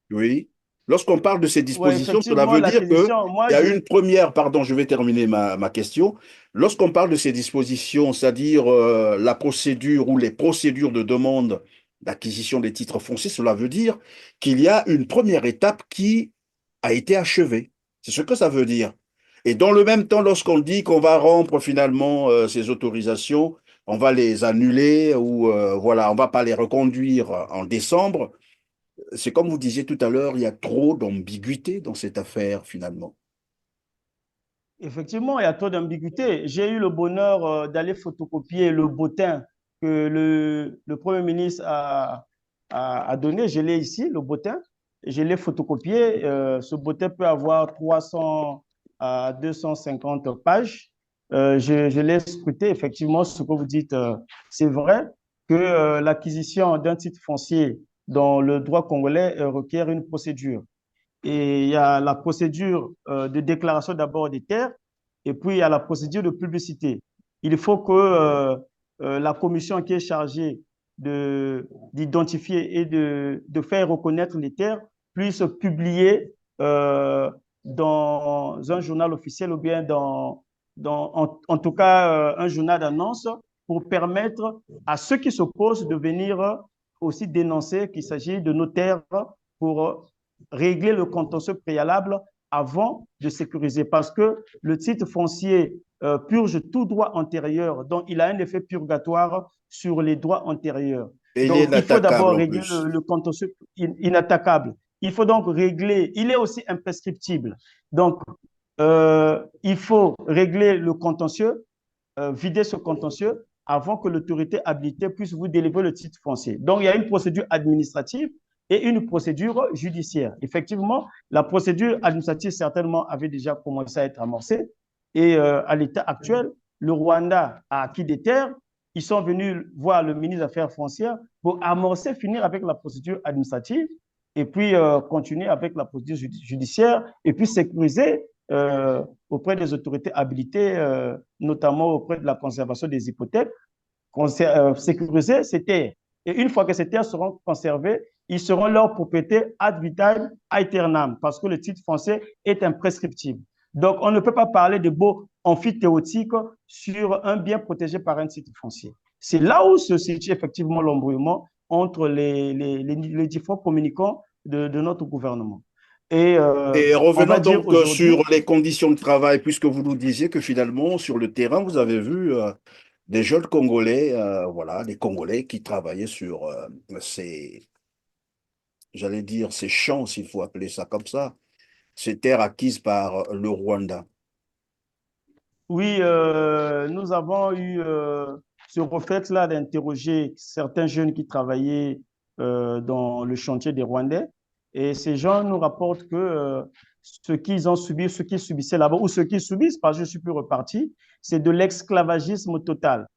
oui, lorsqu'on parle de ces Ouais, dispositions, cela effectivement, veut dire qu'il l'acquisition. Moi, y a je, une première, pardon, je vais terminer ma question. Lorsqu'on parle de ces dispositions, c'est-à-dire la procédure ou les procédures de demande d'acquisition des titres fonciers, cela veut dire qu'il y a une première étape qui a été achevée. C'est ce que ça veut dire. Et dans le même temps, lorsqu'on dit qu'on va rompre finalement ces autorisations, on va les annuler ou voilà, on va pas les reconduire en décembre, c'est comme vous disiez tout à l'heure, il y a trop d'ambiguïté dans cette affaire finalement. effectivement, il y a trop d'ambiguïté. J'ai eu le bonheur d'aller photocopier le bottin que le Premier ministre a donné. Je l'ai ici, le bottin. Je l'ai photocopié. Ce bottin peut avoir 300 à 250 pages. Je l'ai scruté. Effectivement, ce que vous dites, c'est vrai. que l'acquisition d'un titre foncier dans le droit congolais requiert une procédure. Et il y a la procédure de déclaration d'abord des terres, et puis il y a la procédure de publicité. Il faut que la commission qui est chargée d'identifier et de faire reconnaître les terres puisse publier dans un journal officiel ou bien en tout cas un journal d'annonce pour permettre à ceux qui s'opposent de venir aussi dénoncer qu'il s'agit de nos terres pour régler le contentieux préalable avant de sécuriser. Parce que le titre foncier purge tout droit antérieur, donc il a un effet purgatoire sur les droits antérieurs. Et il Donc, est il faut inattaquable d'abord en régler plus. le contentieux inattaquable. Il faut donc régler, il est aussi imprescriptible. Donc, il faut régler le contentieux, vider ce contentieux avant que l'autorité habilitée puisse vous délivrer le titre foncier. Donc, il y a une procédure administrative et une procédure judiciaire. Effectivement, la procédure administrative certainement avait déjà commencé à être amorcée et à l'état actuel, le Rwanda a acquis des terres. Ils sont venus voir le ministre des Affaires foncières pour amorcer, finir avec la procédure administrative et puis continuer avec la procédure judiciaire et puis sécuriser auprès des autorités habilitées, notamment auprès de la conservation des hypothèques, sécuriser ces terres. Et une fois que ces terres seront conservées, ils seront leur propriété ad vitam aeternam, parce que le titre foncier est imprescriptible. Donc, on ne peut pas parler de beaux amphithéotiques sur un bien protégé par un titre foncier. C'est là où se situe effectivement l'embrouillement entre les différents communicants de notre gouvernement. Et On va revenons dire donc aujourd'hui, sur les conditions de travail, puisque vous nous disiez que finalement, sur le terrain, vous avez vu des jeunes Congolais, voilà, des Congolais qui travaillaient sur j'allais dire, ces champs, s'il faut appeler ça comme ça, ces terres acquises par le Rwanda. oui, nous avons eu ce réflexe-là d'interroger certains jeunes qui travaillaient dans le chantier des Rwandais. Et ces gens nous rapportent que ce qu'ils ont subi, ce qu'ils subissaient là-bas, ou ce qu'ils subissent, parce que je suis plus reparti, c'est de l'esclavagisme total.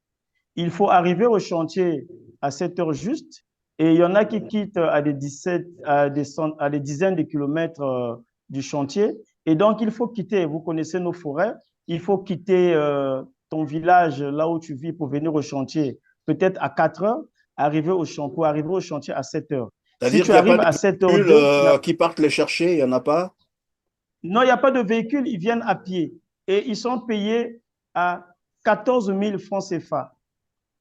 Il faut arriver au chantier à 7 heures juste, et il y en a qui quittent à des, 17, à des dizaines de kilomètres du chantier. Et donc, il faut quitter, vous connaissez nos forêts, il faut quitter ton village, là où tu vis, pour venir au chantier, peut-être à 4 heures, pour arriver au chantier à 7 heures. Si C'est-à-dire tu qu'il n'y a pas arrives de à 7 heures véhicules 2, qui partent les chercher, il n'y en a pas? non, il n'y a pas de véhicule, ils viennent à pied. Et ils sont payés à 14 000 francs CFA.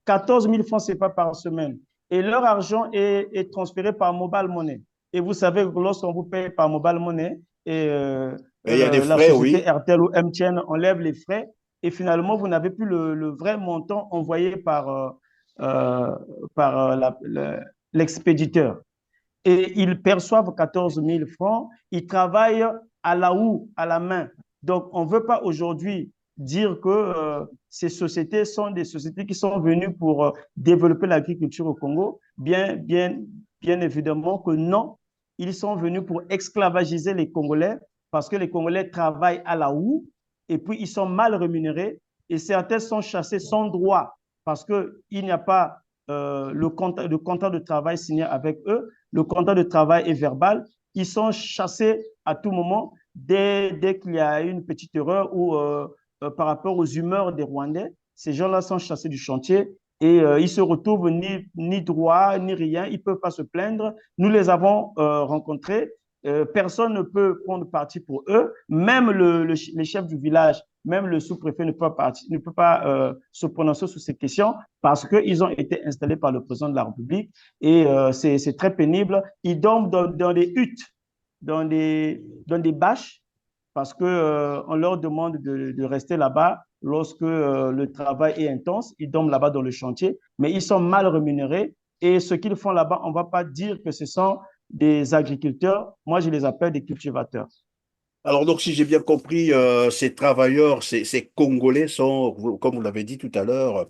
14 000 francs CFA par semaine. Et leur argent est transféré par Mobile Money. Et vous savez que lorsqu'on vous paye par Mobile Money, Et il y a des la frais, société oui. RTL ou MTN enlève les frais et finalement, vous n'avez plus le vrai montant envoyé par l'expéditeur. Et ils perçoivent 14 000 francs. Ils travaillent à la houe, à la main. Donc, on ne veut pas aujourd'hui dire que ces sociétés sont des sociétés qui sont venues pour développer l'agriculture au Congo. Bien évidemment que non. Ils sont venus pour esclavagiser les Congolais parce que les Congolais travaillent à la houe et puis ils sont mal rémunérés et certains sont chassés sans droit parce qu'il n'y a pas le contrat de travail signé avec eux. Le contrat de travail est verbal. Ils sont chassés à tout moment dès qu'il y a une petite erreur ou par rapport aux humeurs des Rwandais. Ces gens-là sont chassés du chantier et ils se retrouvent ni droit, ni rien. Ils ne peuvent pas se plaindre. Nous les avons rencontrés. Personne ne peut prendre parti pour eux. Même les chefs du village, même le sous-préfet ne peut pas se prononcer sur ces questions parce qu'ils ont été installés par le président de la République et c'est très pénible. Ils dorment dans des huttes, dans des bâches parce qu'on leur demande de rester là-bas lorsque le travail est intense. Ils dorment là-bas dans le chantier, mais ils sont mal rémunérés et ce qu'ils font là-bas, on ne va pas dire que ce sont des agriculteurs. Moi, je les appelle des cultivateurs. Alors, donc, si j'ai bien compris, ces travailleurs, ces Congolais sont, comme vous l'avez dit tout à l'heure,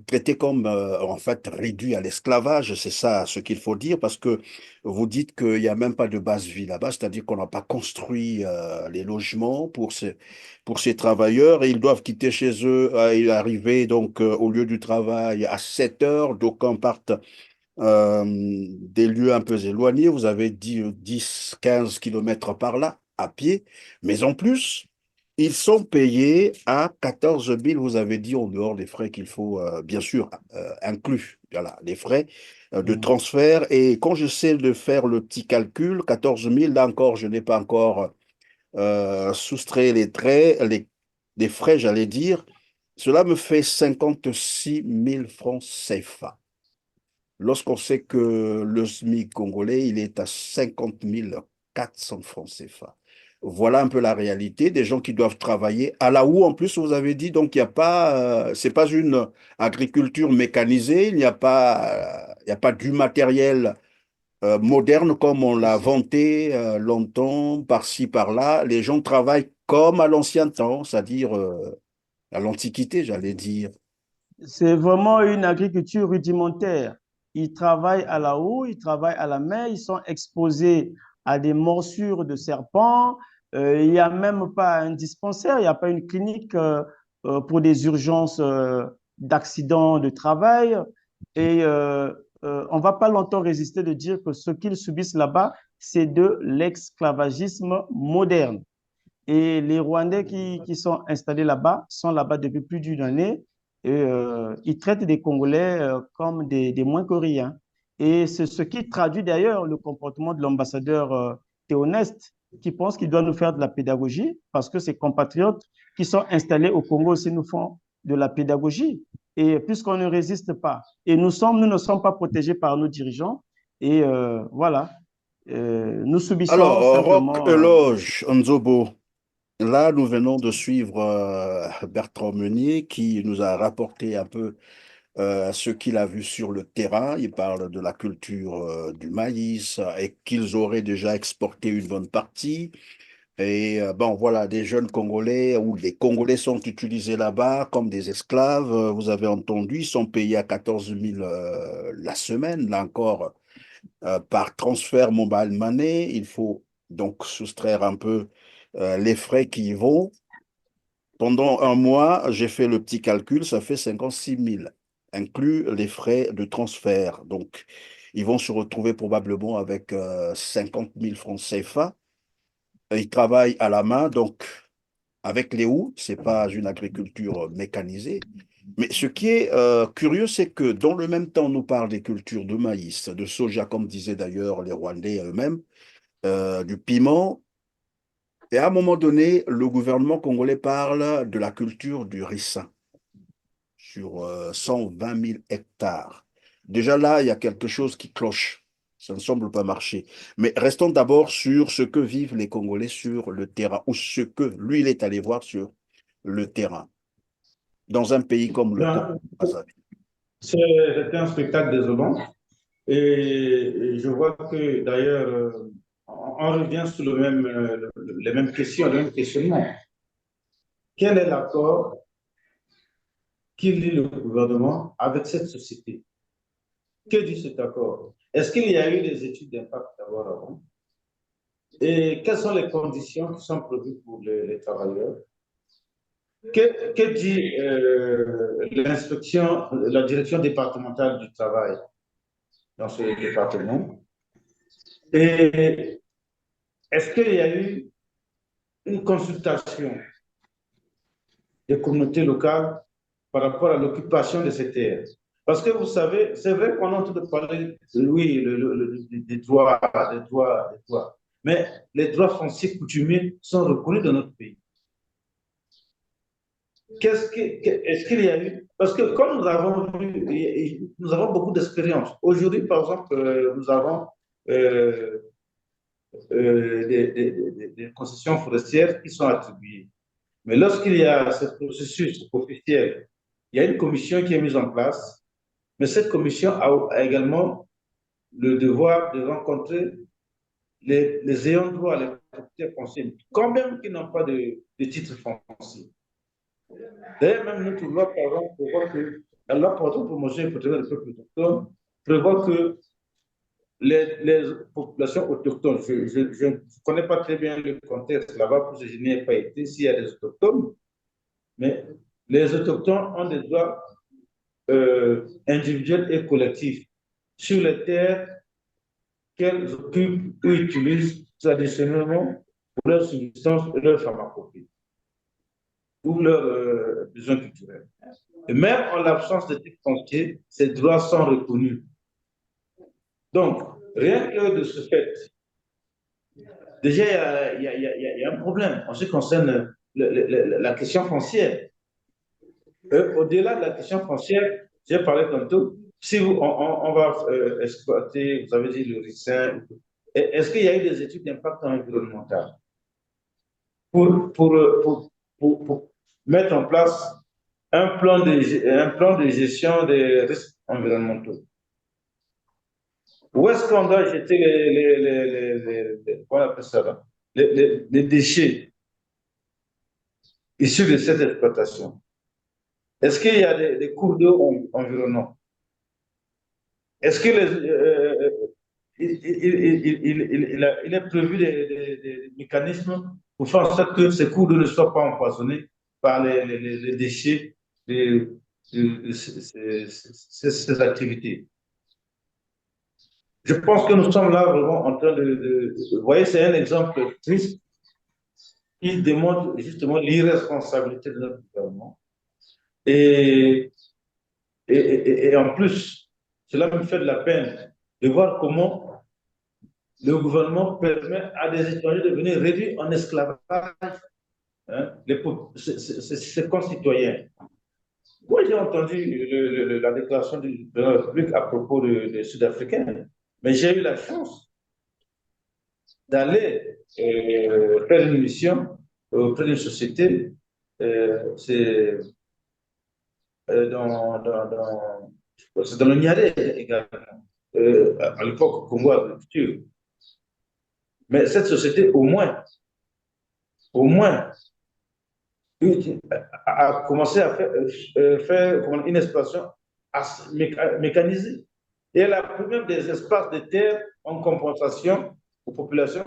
traités comme, en fait, réduits à l'esclavage. C'est ça ce qu'il faut dire, parce que vous dites qu'il n'y a même pas de base vie là-bas, c'est-à-dire qu'on n'a pas construit les logements pour ces travailleurs et ils doivent quitter chez eux et arriver donc au lieu du travail à 7 heures. D'aucuns partent des lieux un peu éloignés. Vous avez dit 10, 15 kilomètres par là, à pied. Mais en plus, ils sont payés à 14 000, vous avez dit, en dehors des frais qu'il faut, bien sûr, inclus. Voilà, les frais de Mm. transfert. Et quand j'essaie de faire le petit calcul, 14 000, là encore, je n'ai pas encore soustrait les traits, les frais, j'allais dire. Cela me fait 56 000 francs CFA. Lorsqu'on sait que le SMIC congolais, il est à 50 400 francs CFA. Voilà un peu la réalité des gens qui doivent travailler à la houe. En plus, vous avez dit, donc il n'y a pas, c'est pas une agriculture mécanisée, il n'y a pas du matériel moderne comme on l'a vanté longtemps, par-ci, par-là. Les gens travaillent comme à l'ancien temps, c'est-à-dire à l'Antiquité, j'allais dire. C'est vraiment une agriculture rudimentaire. Ils travaillent à la houe, ils travaillent à la main, ils sont exposés à des morsures de serpents. Il n'y a même pas un dispensaire, il n'y a pas une clinique pour des urgences d'accidents de travail. Et on ne va pas longtemps résister de dire que ce qu'ils subissent là-bas, c'est de l'esclavagisme moderne. Et les Rwandais qui sont installés là-bas sont là-bas depuis plus d'une année et ils traitent des Congolais comme des moins que rien. Et c'est ce qui traduit d'ailleurs le comportement de l'ambassadeur Théoneste, qui pense qu'il doit nous faire de la pédagogie parce que ses compatriotes qui sont installés au Congo aussi nous font de la pédagogie. Et puisqu'on ne résiste pas, et nous ne sommes pas protégés par nos dirigeants, et voilà, nous subissons Alors, Roch simplement. Eloge Nzobo. Là, nous venons de suivre Bertrand Meunier qui nous a rapporté un peu ce qu'il a vu sur le terrain. Il parle de la culture du maïs et qu'ils auraient déjà exporté une bonne partie. Et bon, voilà, des jeunes Congolais ou les Congolais sont utilisés là-bas comme des esclaves. Vous avez entendu, ils sont payés à 14 000 la semaine. Là encore, par transfert mobile money, il faut donc soustraire un peu les frais qui y vont. Pendant un mois, j'ai fait le petit calcul, ça fait 56 000, inclus les frais de transfert. Donc, ils vont se retrouver probablement avec 50 000 francs CFA. Ils travaillent à la main, donc avec les houes, c'est pas une agriculture mécanisée. Mais ce qui est curieux, c'est que dans le même temps, on nous parle des cultures de maïs, de soja, comme disaient d'ailleurs les Rwandais eux-mêmes, du piment. Et à un moment donné, le gouvernement congolais parle de la culture du ricin sur 120 000 hectares. Déjà là, il y a quelque chose qui cloche. Ça ne semble pas marcher. Mais restons d'abord sur ce que vivent les Congolais sur le terrain, ou ce que lui, il est allé voir sur le terrain, dans un pays comme le Congo. Ben, c'est un spectacle désolant. Et je vois que d'ailleurs, on revient sur les mêmes questions, le même questionnement. Quel est l'accord qui lie le gouvernement avec cette société? Que dit cet accord? Est-ce qu'il y a eu des études d'impact d'abord avant? Et quelles sont les conditions qui sont prévues pour les travailleurs? Que dit l'inspection, la direction départementale du travail dans ce département? Et est-ce qu'il y a eu une consultation des communautés locales par rapport à l'occupation de ces terres? Parce que vous savez, c'est vrai qu'on est en train de parler, oui, des droits, des droits. Mais les droits fonciers coutumiers sont reconnus dans notre pays. Est-ce qu'il y a eu? Parce que comme nous avons vu, nous avons beaucoup d'expérience. Aujourd'hui, par exemple, nous avons euh, des concessions forestières qui sont attribuées. Mais lorsqu'il y a ce processus officiel, il y a une commission qui est mise en place, mais cette commission a également le devoir de rencontrer les ayants droit, les propriétaires fonciers, quand même qu'ils n'ont pas de titre foncier. D'ailleurs, même notre loi, par exemple, prévoit que la loi portant promotion et protection des peuples autochtones prévoit que les populations autochtones, je ne connais pas très bien le contexte là-bas, parce que je n'y ai pas été, s'il y a des autochtones, mais les autochtones ont des droits individuels et collectifs sur les terres qu'elles occupent ou utilisent traditionnellement pour leur subsistance et leur pharmacopée, ou leurs besoins culturels. Et même en l'absence de titre foncier, ces droits sont reconnus. Donc, rien que de ce fait, déjà, il y a un problème en ce qui concerne la question foncière. Au-delà de la question foncière, j'ai parlé tantôt, si on va exploiter, vous avez dit le ricin, est-ce qu'il y a eu des études d'impact environnemental pour, pour, pour mettre en place un plan de gestion des risques environnementaux? Où est-ce qu'on doit jeter comment on appelle ça là? Les déchets issus de cette exploitation? Est-ce qu'il y a des cours d'eau environnants? Est-ce que il est prévu des mécanismes pour faire en sorte que ces cours d'eau ne soient pas empoisonnés par les déchets de ces activités? Je pense que nous sommes là vraiment en train vous voyez, c'est un exemple triste qui démontre justement l'irresponsabilité de notre gouvernement. Et, et en plus, cela me fait de la peine de voir comment le gouvernement permet à des étrangers de venir réduire en esclavage hein, ses concitoyens. Moi, j'ai entendu la déclaration de la République à propos des Sud-Africains, mais j'ai eu la chance d'aller faire une mission auprès d'une société, c'est c'est dans le Niaré également, à l'époque Congo Agriculture. Mais cette société, au moins, a commencé à faire une exploitation mécanisée. Et elle a pris même des espaces de terre en compensation aux populations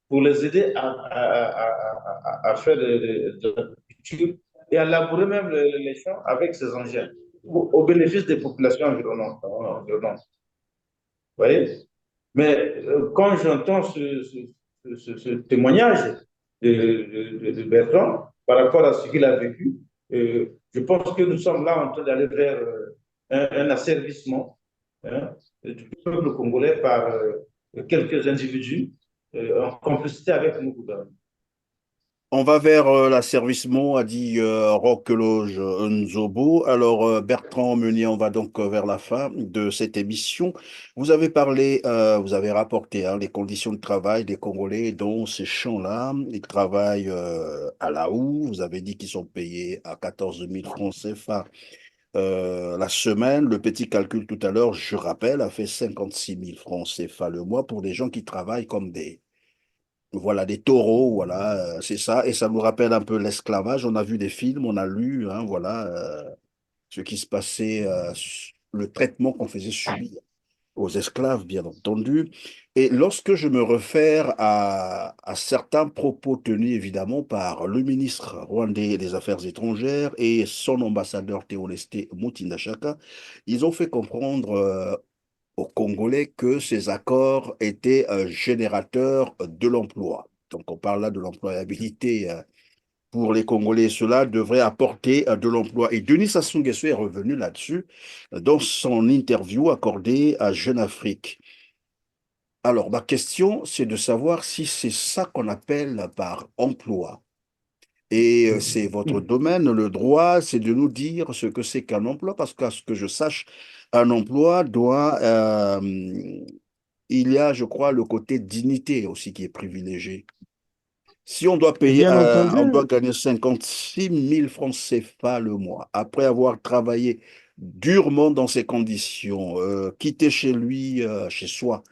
pour les aider à faire de l'agriculture et à labourer même les champs avec ces engins au bénéfice des populations environnantes. Vous voyez? Mais quand j'entends ce témoignage de Bertrand par rapport à ce qu'il a vécu, je pense que nous sommes là en train d'aller vers un asservissement hein, du peuple congolais par quelques individus en complicité avec nos gouvernements. On va vers l'asservissement, a dit Roch-Eloge Nzobo. Alors, Bertrand Meunier, on va donc vers la fin de cette émission. Vous avez parlé, vous avez rapporté hein, les conditions de travail des Congolais dans ces champs-là. Ils travaillent à la houe. Vous avez dit qu'ils sont payés à 14 000 francs CFA la semaine. Le petit calcul tout à l'heure, je rappelle, a fait 56 000 francs CFA le mois pour des gens qui travaillent comme voilà, des taureaux, voilà, c'est ça. Et ça nous rappelle un peu l'esclavage. On a vu des films, on a lu, hein, voilà, ce qui se passait, le traitement qu'on faisait subir aux esclaves, bien entendu. Et lorsque je me réfère à certains propos tenus évidemment par le ministre rwandais des Affaires étrangères et son ambassadeur Théoneste Mutinda Chaka, ils ont fait comprendre aux Congolais que ces accords étaient générateurs de l'emploi. Donc on parle là de l'employabilité pour les Congolais. Cela devrait apporter de l'emploi. Et Denis Sassou Nguesso est revenu là-dessus dans son interview accordée à Jeune Afrique. Alors ma question, c'est de savoir si c'est ça qu'on appelle par emploi. Et c'est votre domaine, le droit, c'est de nous dire ce que c'est qu'un emploi, parce qu'à ce que je sache, un emploi doit il y a, je crois, le côté dignité aussi qui est privilégié. Si on doit payer, Bien entendu, on doit gagner 56 000 francs CFA le mois, après avoir travaillé durement dans ces conditions, quitter chez lui, chez soi,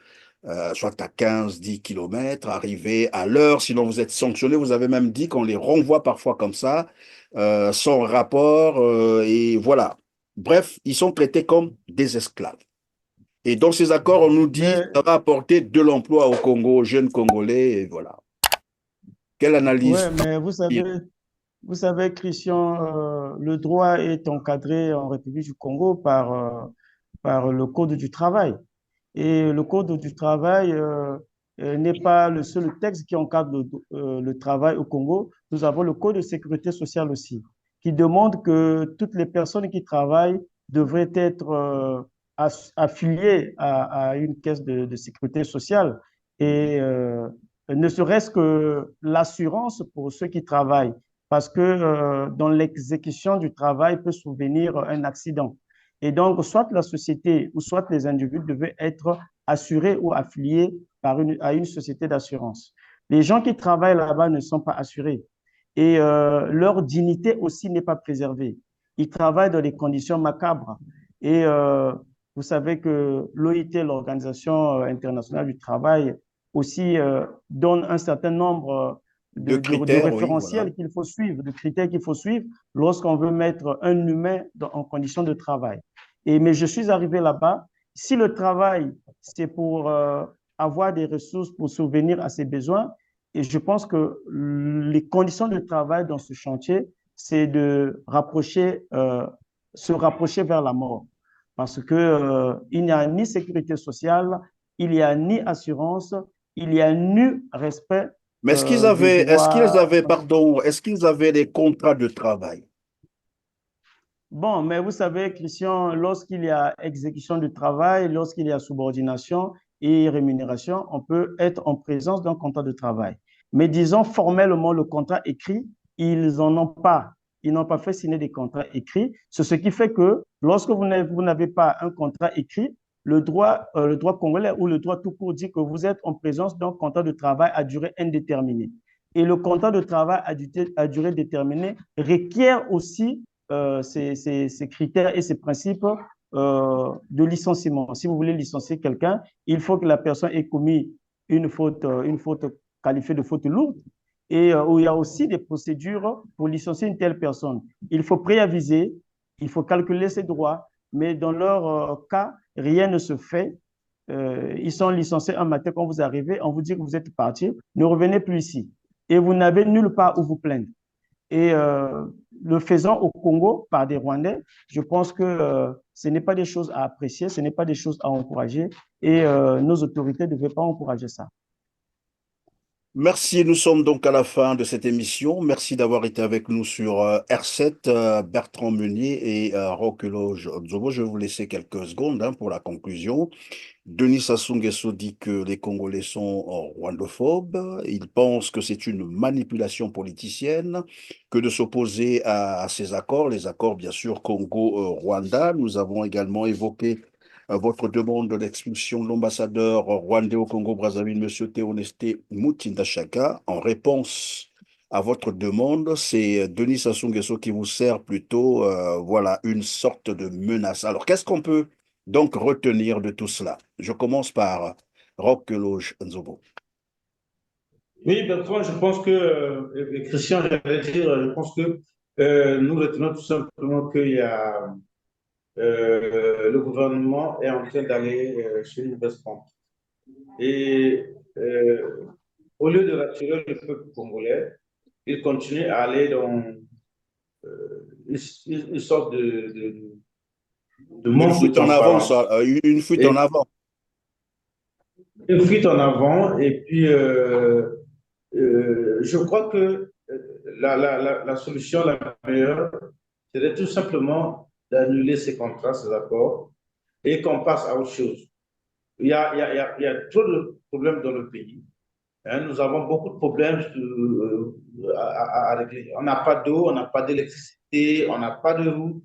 soit à 15-10 kilomètres, arriver à l'heure, sinon vous êtes sanctionné. Vous avez même dit qu'on les renvoie parfois comme ça, sans rapport, et voilà. Bref, ils sont traités comme des esclaves. Et dans ces accords, on nous dit Mais, ça va apporter de l'emploi au Congo, aux jeunes Congolais, et voilà. Quelle analyse? ouais, mais vous savez, Christian, le droit est encadré en République du Congo par le Code du travail. Et le Code du travail n'est pas le seul texte qui encadre le travail au Congo. Nous avons le Code de sécurité sociale aussi, qui demande que toutes les personnes qui travaillent devraient être affiliées à une caisse de sécurité sociale. Et ne serait-ce que l'assurance pour ceux qui travaillent, parce que dans l'exécution du travail peut survenir un accident. Et donc, soit la société ou soit les individus devaient être assurés ou affiliés à une société d'assurance. Les gens qui travaillent là-bas ne sont pas assurés et leur dignité aussi n'est pas préservée. Ils travaillent dans des conditions macabres. Et vous savez que l'OIT, l'Organisation internationale du travail, aussi donne un certain nombre De de critères, oui, voilà. référentiels qu'il faut suivre, de critères qu'il faut suivre lorsqu'on veut mettre un humain en condition de travail. Mais je suis arrivé là-bas. Si le travail, c'est pour avoir des ressources pour subvenir à ses besoins, et je pense que les conditions de travail dans ce chantier, c'est de se rapprocher vers la mort. Parce que, il n'y a ni sécurité sociale, il n'y a ni assurance, il n'y a ni respect Mais des droits. est-ce qu'ils avaient des contrats de travail? Bon, mais vous savez, Christian, lorsqu'il y a exécution du travail, lorsqu'il y a subordination et rémunération, on peut être en présence d'un contrat de travail. Mais disons formellement le contrat écrit, ils n'en ont pas. Ils n'ont pas fait signer des contrats écrits. C'est ce qui fait que lorsque vous n'avez pas un contrat écrit, le droit congolais ou le droit tout court dit que vous êtes en présence d'un contrat de travail à durée indéterminée. Et le contrat de travail à durée déterminée requiert aussi ces critères et ces principes de licenciement. Si vous voulez licencier quelqu'un, il faut que la personne ait commis une faute qualifiée de faute lourde et où il y a aussi des procédures pour licencier une telle personne. Il faut préaviser, il faut calculer ses droits, mais dans leur cas, rien ne se fait. Ils sont licenciés un matin quand vous arrivez, on vous dit que vous êtes parti, ne revenez plus ici. Et vous n'avez nulle part où vous plaindre. Et le faisant au Congo par des Rwandais, je pense que ce n'est pas des choses à apprécier, ce n'est pas des choses à encourager et nos autorités ne devaient pas encourager ça. Merci, nous sommes donc à la fin de cette émission. Merci d'avoir été avec nous sur R7, Bertrand Meunier et Roch-Eloge Nzobo. Je vais vous laisser quelques secondes pour la conclusion. Denis Sassou Nguesso dit que les Congolais sont rwandophobes. Il pense que c'est une manipulation politicienne que de s'opposer à ces accords, les accords bien sûr Congo-Rwanda. Nous avons également évoqué votre demande d'expulsion de l'ambassadeur rwandais au Congo-Brazzaville, M. Théoneste Mutinda Chaka. En réponse à votre demande, c'est Denis Sassou Nguesso qui vous sert plutôt voilà, une sorte de menace. Alors, qu'est-ce qu'on peut donc retenir de tout cela? Je commence par Roch-Eloge Nzobo. Oui, Bertrand, je pense que, Christian, j'allais dire, je pense que nous retenons tout simplement qu'il y a le gouvernement est en train d'aller sur une mauvaise pente. Et au lieu de rassurer le peuple congolais, il continue à aller dans une sorte de Une manque de fuite en avant, transparence. une fuite en Et avant. une fuite en avant, et puis je crois que la solution la meilleure serait tout simplement d'annuler ces contrats, ces accords, et qu'on passe à autre chose. Il y a trop de problèmes dans le pays. Hein, nous avons beaucoup de problèmes à régler. On n'a pas d'eau, on n'a pas d'électricité, on n'a pas de route.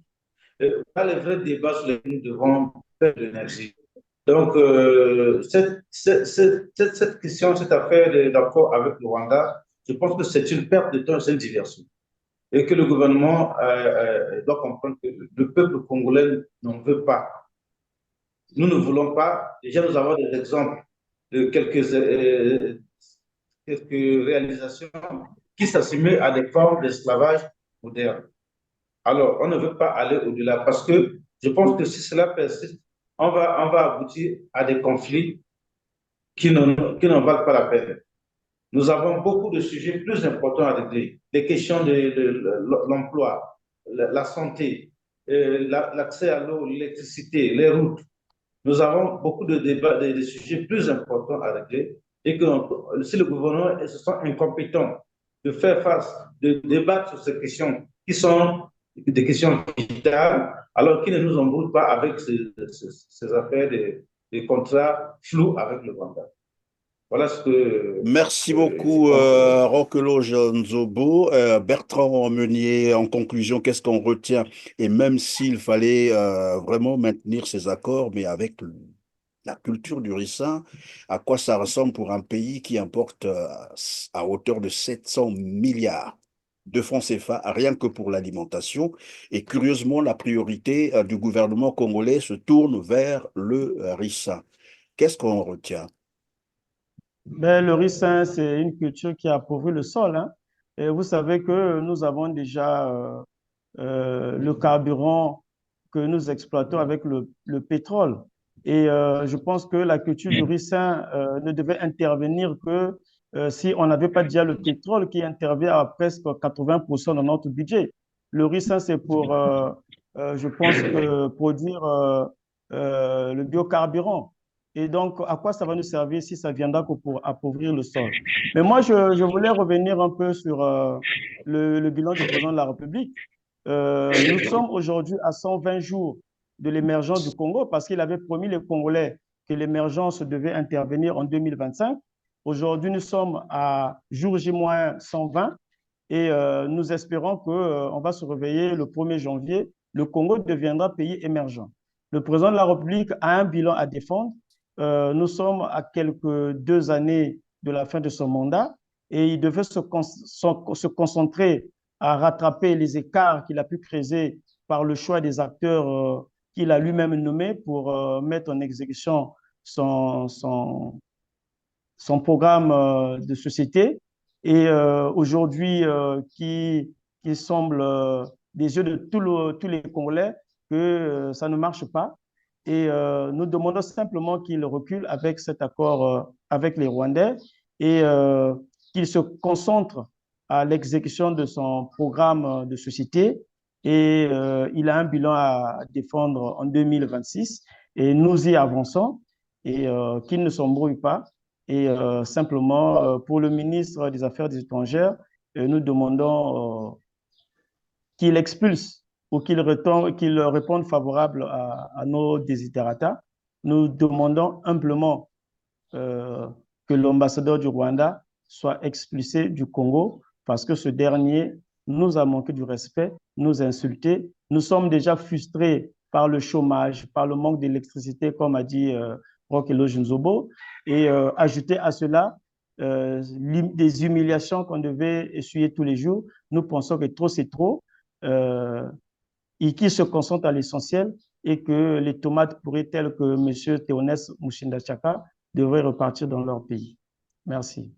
Voilà les vrais débats sur lesquels nous devons faire de l'énergie. Donc, cette question, cette affaire d'accord avec le Rwanda, je pense que c'est une perte de temps, c'est une diversion. Et que le gouvernement doit comprendre que le peuple congolais n'en veut pas. Nous ne voulons pas. Déjà, nous avons des exemples de quelques réalisations qui s'assimilent à des formes d'esclavage moderne. Alors, on ne veut pas aller au-delà parce que je pense que si cela persiste, on va aboutir à des conflits qui n'en valent pas la peine. Nous avons beaucoup de sujets plus importants à régler. Les questions de l'emploi, la santé, l'accès à l'eau, l'électricité, les routes. Nous avons beaucoup de débats, des sujets plus importants à régler et que si le gouvernement se sent incompétent de faire face, de débattre sur ces questions qui sont des questions vitales, alors qu'il ne nous embrouille pas avec ces affaires de contrats flous avec le Rwanda. Voilà ce que Merci je beaucoup, pense. Roquelo Nzobo. Bertrand Meunier, en conclusion, qu'est-ce qu'on retient? Et même s'il fallait vraiment maintenir ces accords, mais avec la culture du ricin, à quoi ça ressemble pour un pays qui importe à hauteur de 700 milliards de francs CFA, rien que pour l'alimentation. Et curieusement, la priorité du gouvernement congolais se tourne vers le ricin. Qu'est-ce qu'on retient? Ben, le ricin, c'est une culture qui appauvrit le sol, hein. Et vous savez que nous avons déjà le carburant que nous exploitons avec le pétrole. Et je pense que la culture du ricin ne devait intervenir que si on n'avait pas déjà le pétrole qui intervient à presque 80% de notre budget. Le ricin, c'est pour, je pense que produire le biocarburant. Et donc, à quoi ça va nous servir si ça viendra que pour appauvrir le sol? Mais moi, je voulais revenir un peu sur le bilan du président de la République. Nous sommes aujourd'hui à 120 jours de l'émergence du Congo parce qu'il avait promis les Congolais que l'émergence devait intervenir en 2025. Aujourd'hui, nous sommes à jour J-120 et nous espérons qu'on va se réveiller le 1er janvier. Le Congo deviendra pays émergent. Le président de la République a un bilan à défendre. Nous sommes à quelques 2 années de la fin de son mandat et il devait se concentrer à rattraper les écarts qu'il a pu creuser par le choix des acteurs qu'il a lui-même nommés pour mettre en exécution son programme de société. Et aujourd'hui, qui semble des yeux de tous les Congolais que ça ne marche pas. Et nous demandons simplement qu'il recule avec cet accord avec les Rwandais et qu'il se concentre à l'exécution de son programme de société. Et il a un bilan à défendre en 2026 et nous y avançons et qu'il ne s'embrouille pas. Et simplement, pour le ministre des Affaires étrangères, nous demandons qu'il expulse ou qu'il réponde favorable à nos desiderata. Nous demandons humblement euh, que l'ambassadeur du Rwanda soit expulsé du Congo parce que ce dernier nous a manqué du respect, nous a insultés. Nous sommes déjà frustrés par le chômage, par le manque d'électricité, comme a dit Roch Elojinzobo. Et ajouter à cela des humiliations qu'on devait essuyer tous les jours. Nous pensons que trop, c'est trop. Et qui se concentre à l'essentiel et que les tomates pourries telles que M. Théonès Mouchinda Chaka devraient repartir dans leur pays. Merci.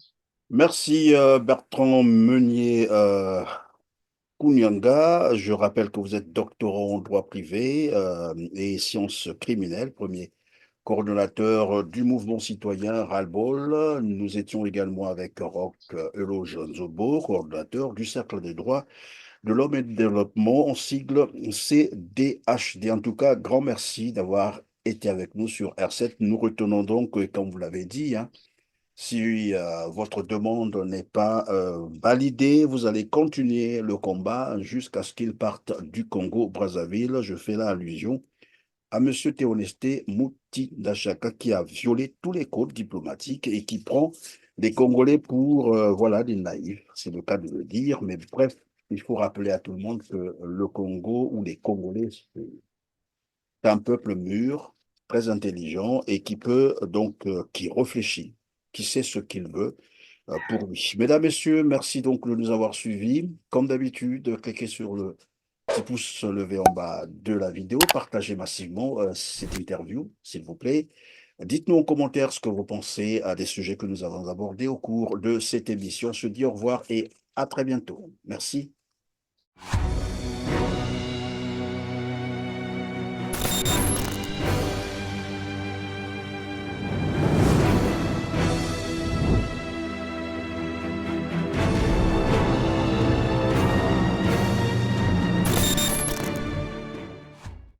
Merci Bertrand Meunier Kounyanga. Je rappelle que vous êtes doctorant en droit privé et sciences criminelles, premier coordonnateur du mouvement citoyen Ras-le-Bol. Nous étions également avec Roch Elojinzobo, coordonnateur du Cercle des droits de l'homme et du développement, en sigle CDHD. En tout cas, grand merci d'avoir été avec nous sur R7. Nous retenons donc, comme vous l'avez dit, hein, si votre demande n'est pas validée, vous allez continuer le combat jusqu'à ce qu'il parte du Congo-Brazzaville. Je fais là allusion à M. Théonesté Mouti Dachaka qui a violé tous les codes diplomatiques et qui prend les Congolais pour voilà, des naïfs. C'est le cas de le dire, mais bref, il faut rappeler à tout le monde que le Congo ou les Congolais, c'est un peuple mûr, très intelligent et qui peut donc, qui réfléchit, qui sait ce qu'il veut pour lui. Mesdames, Messieurs, merci donc de nous avoir suivis. Comme d'habitude, cliquez sur le petit pouce levé en bas de la vidéo, partagez massivement cette interview, s'il vous plaît. Dites-nous en commentaire ce que vous pensez à des sujets que nous avons abordés au cours de cette émission. On se dit au revoir et à très bientôt. Merci.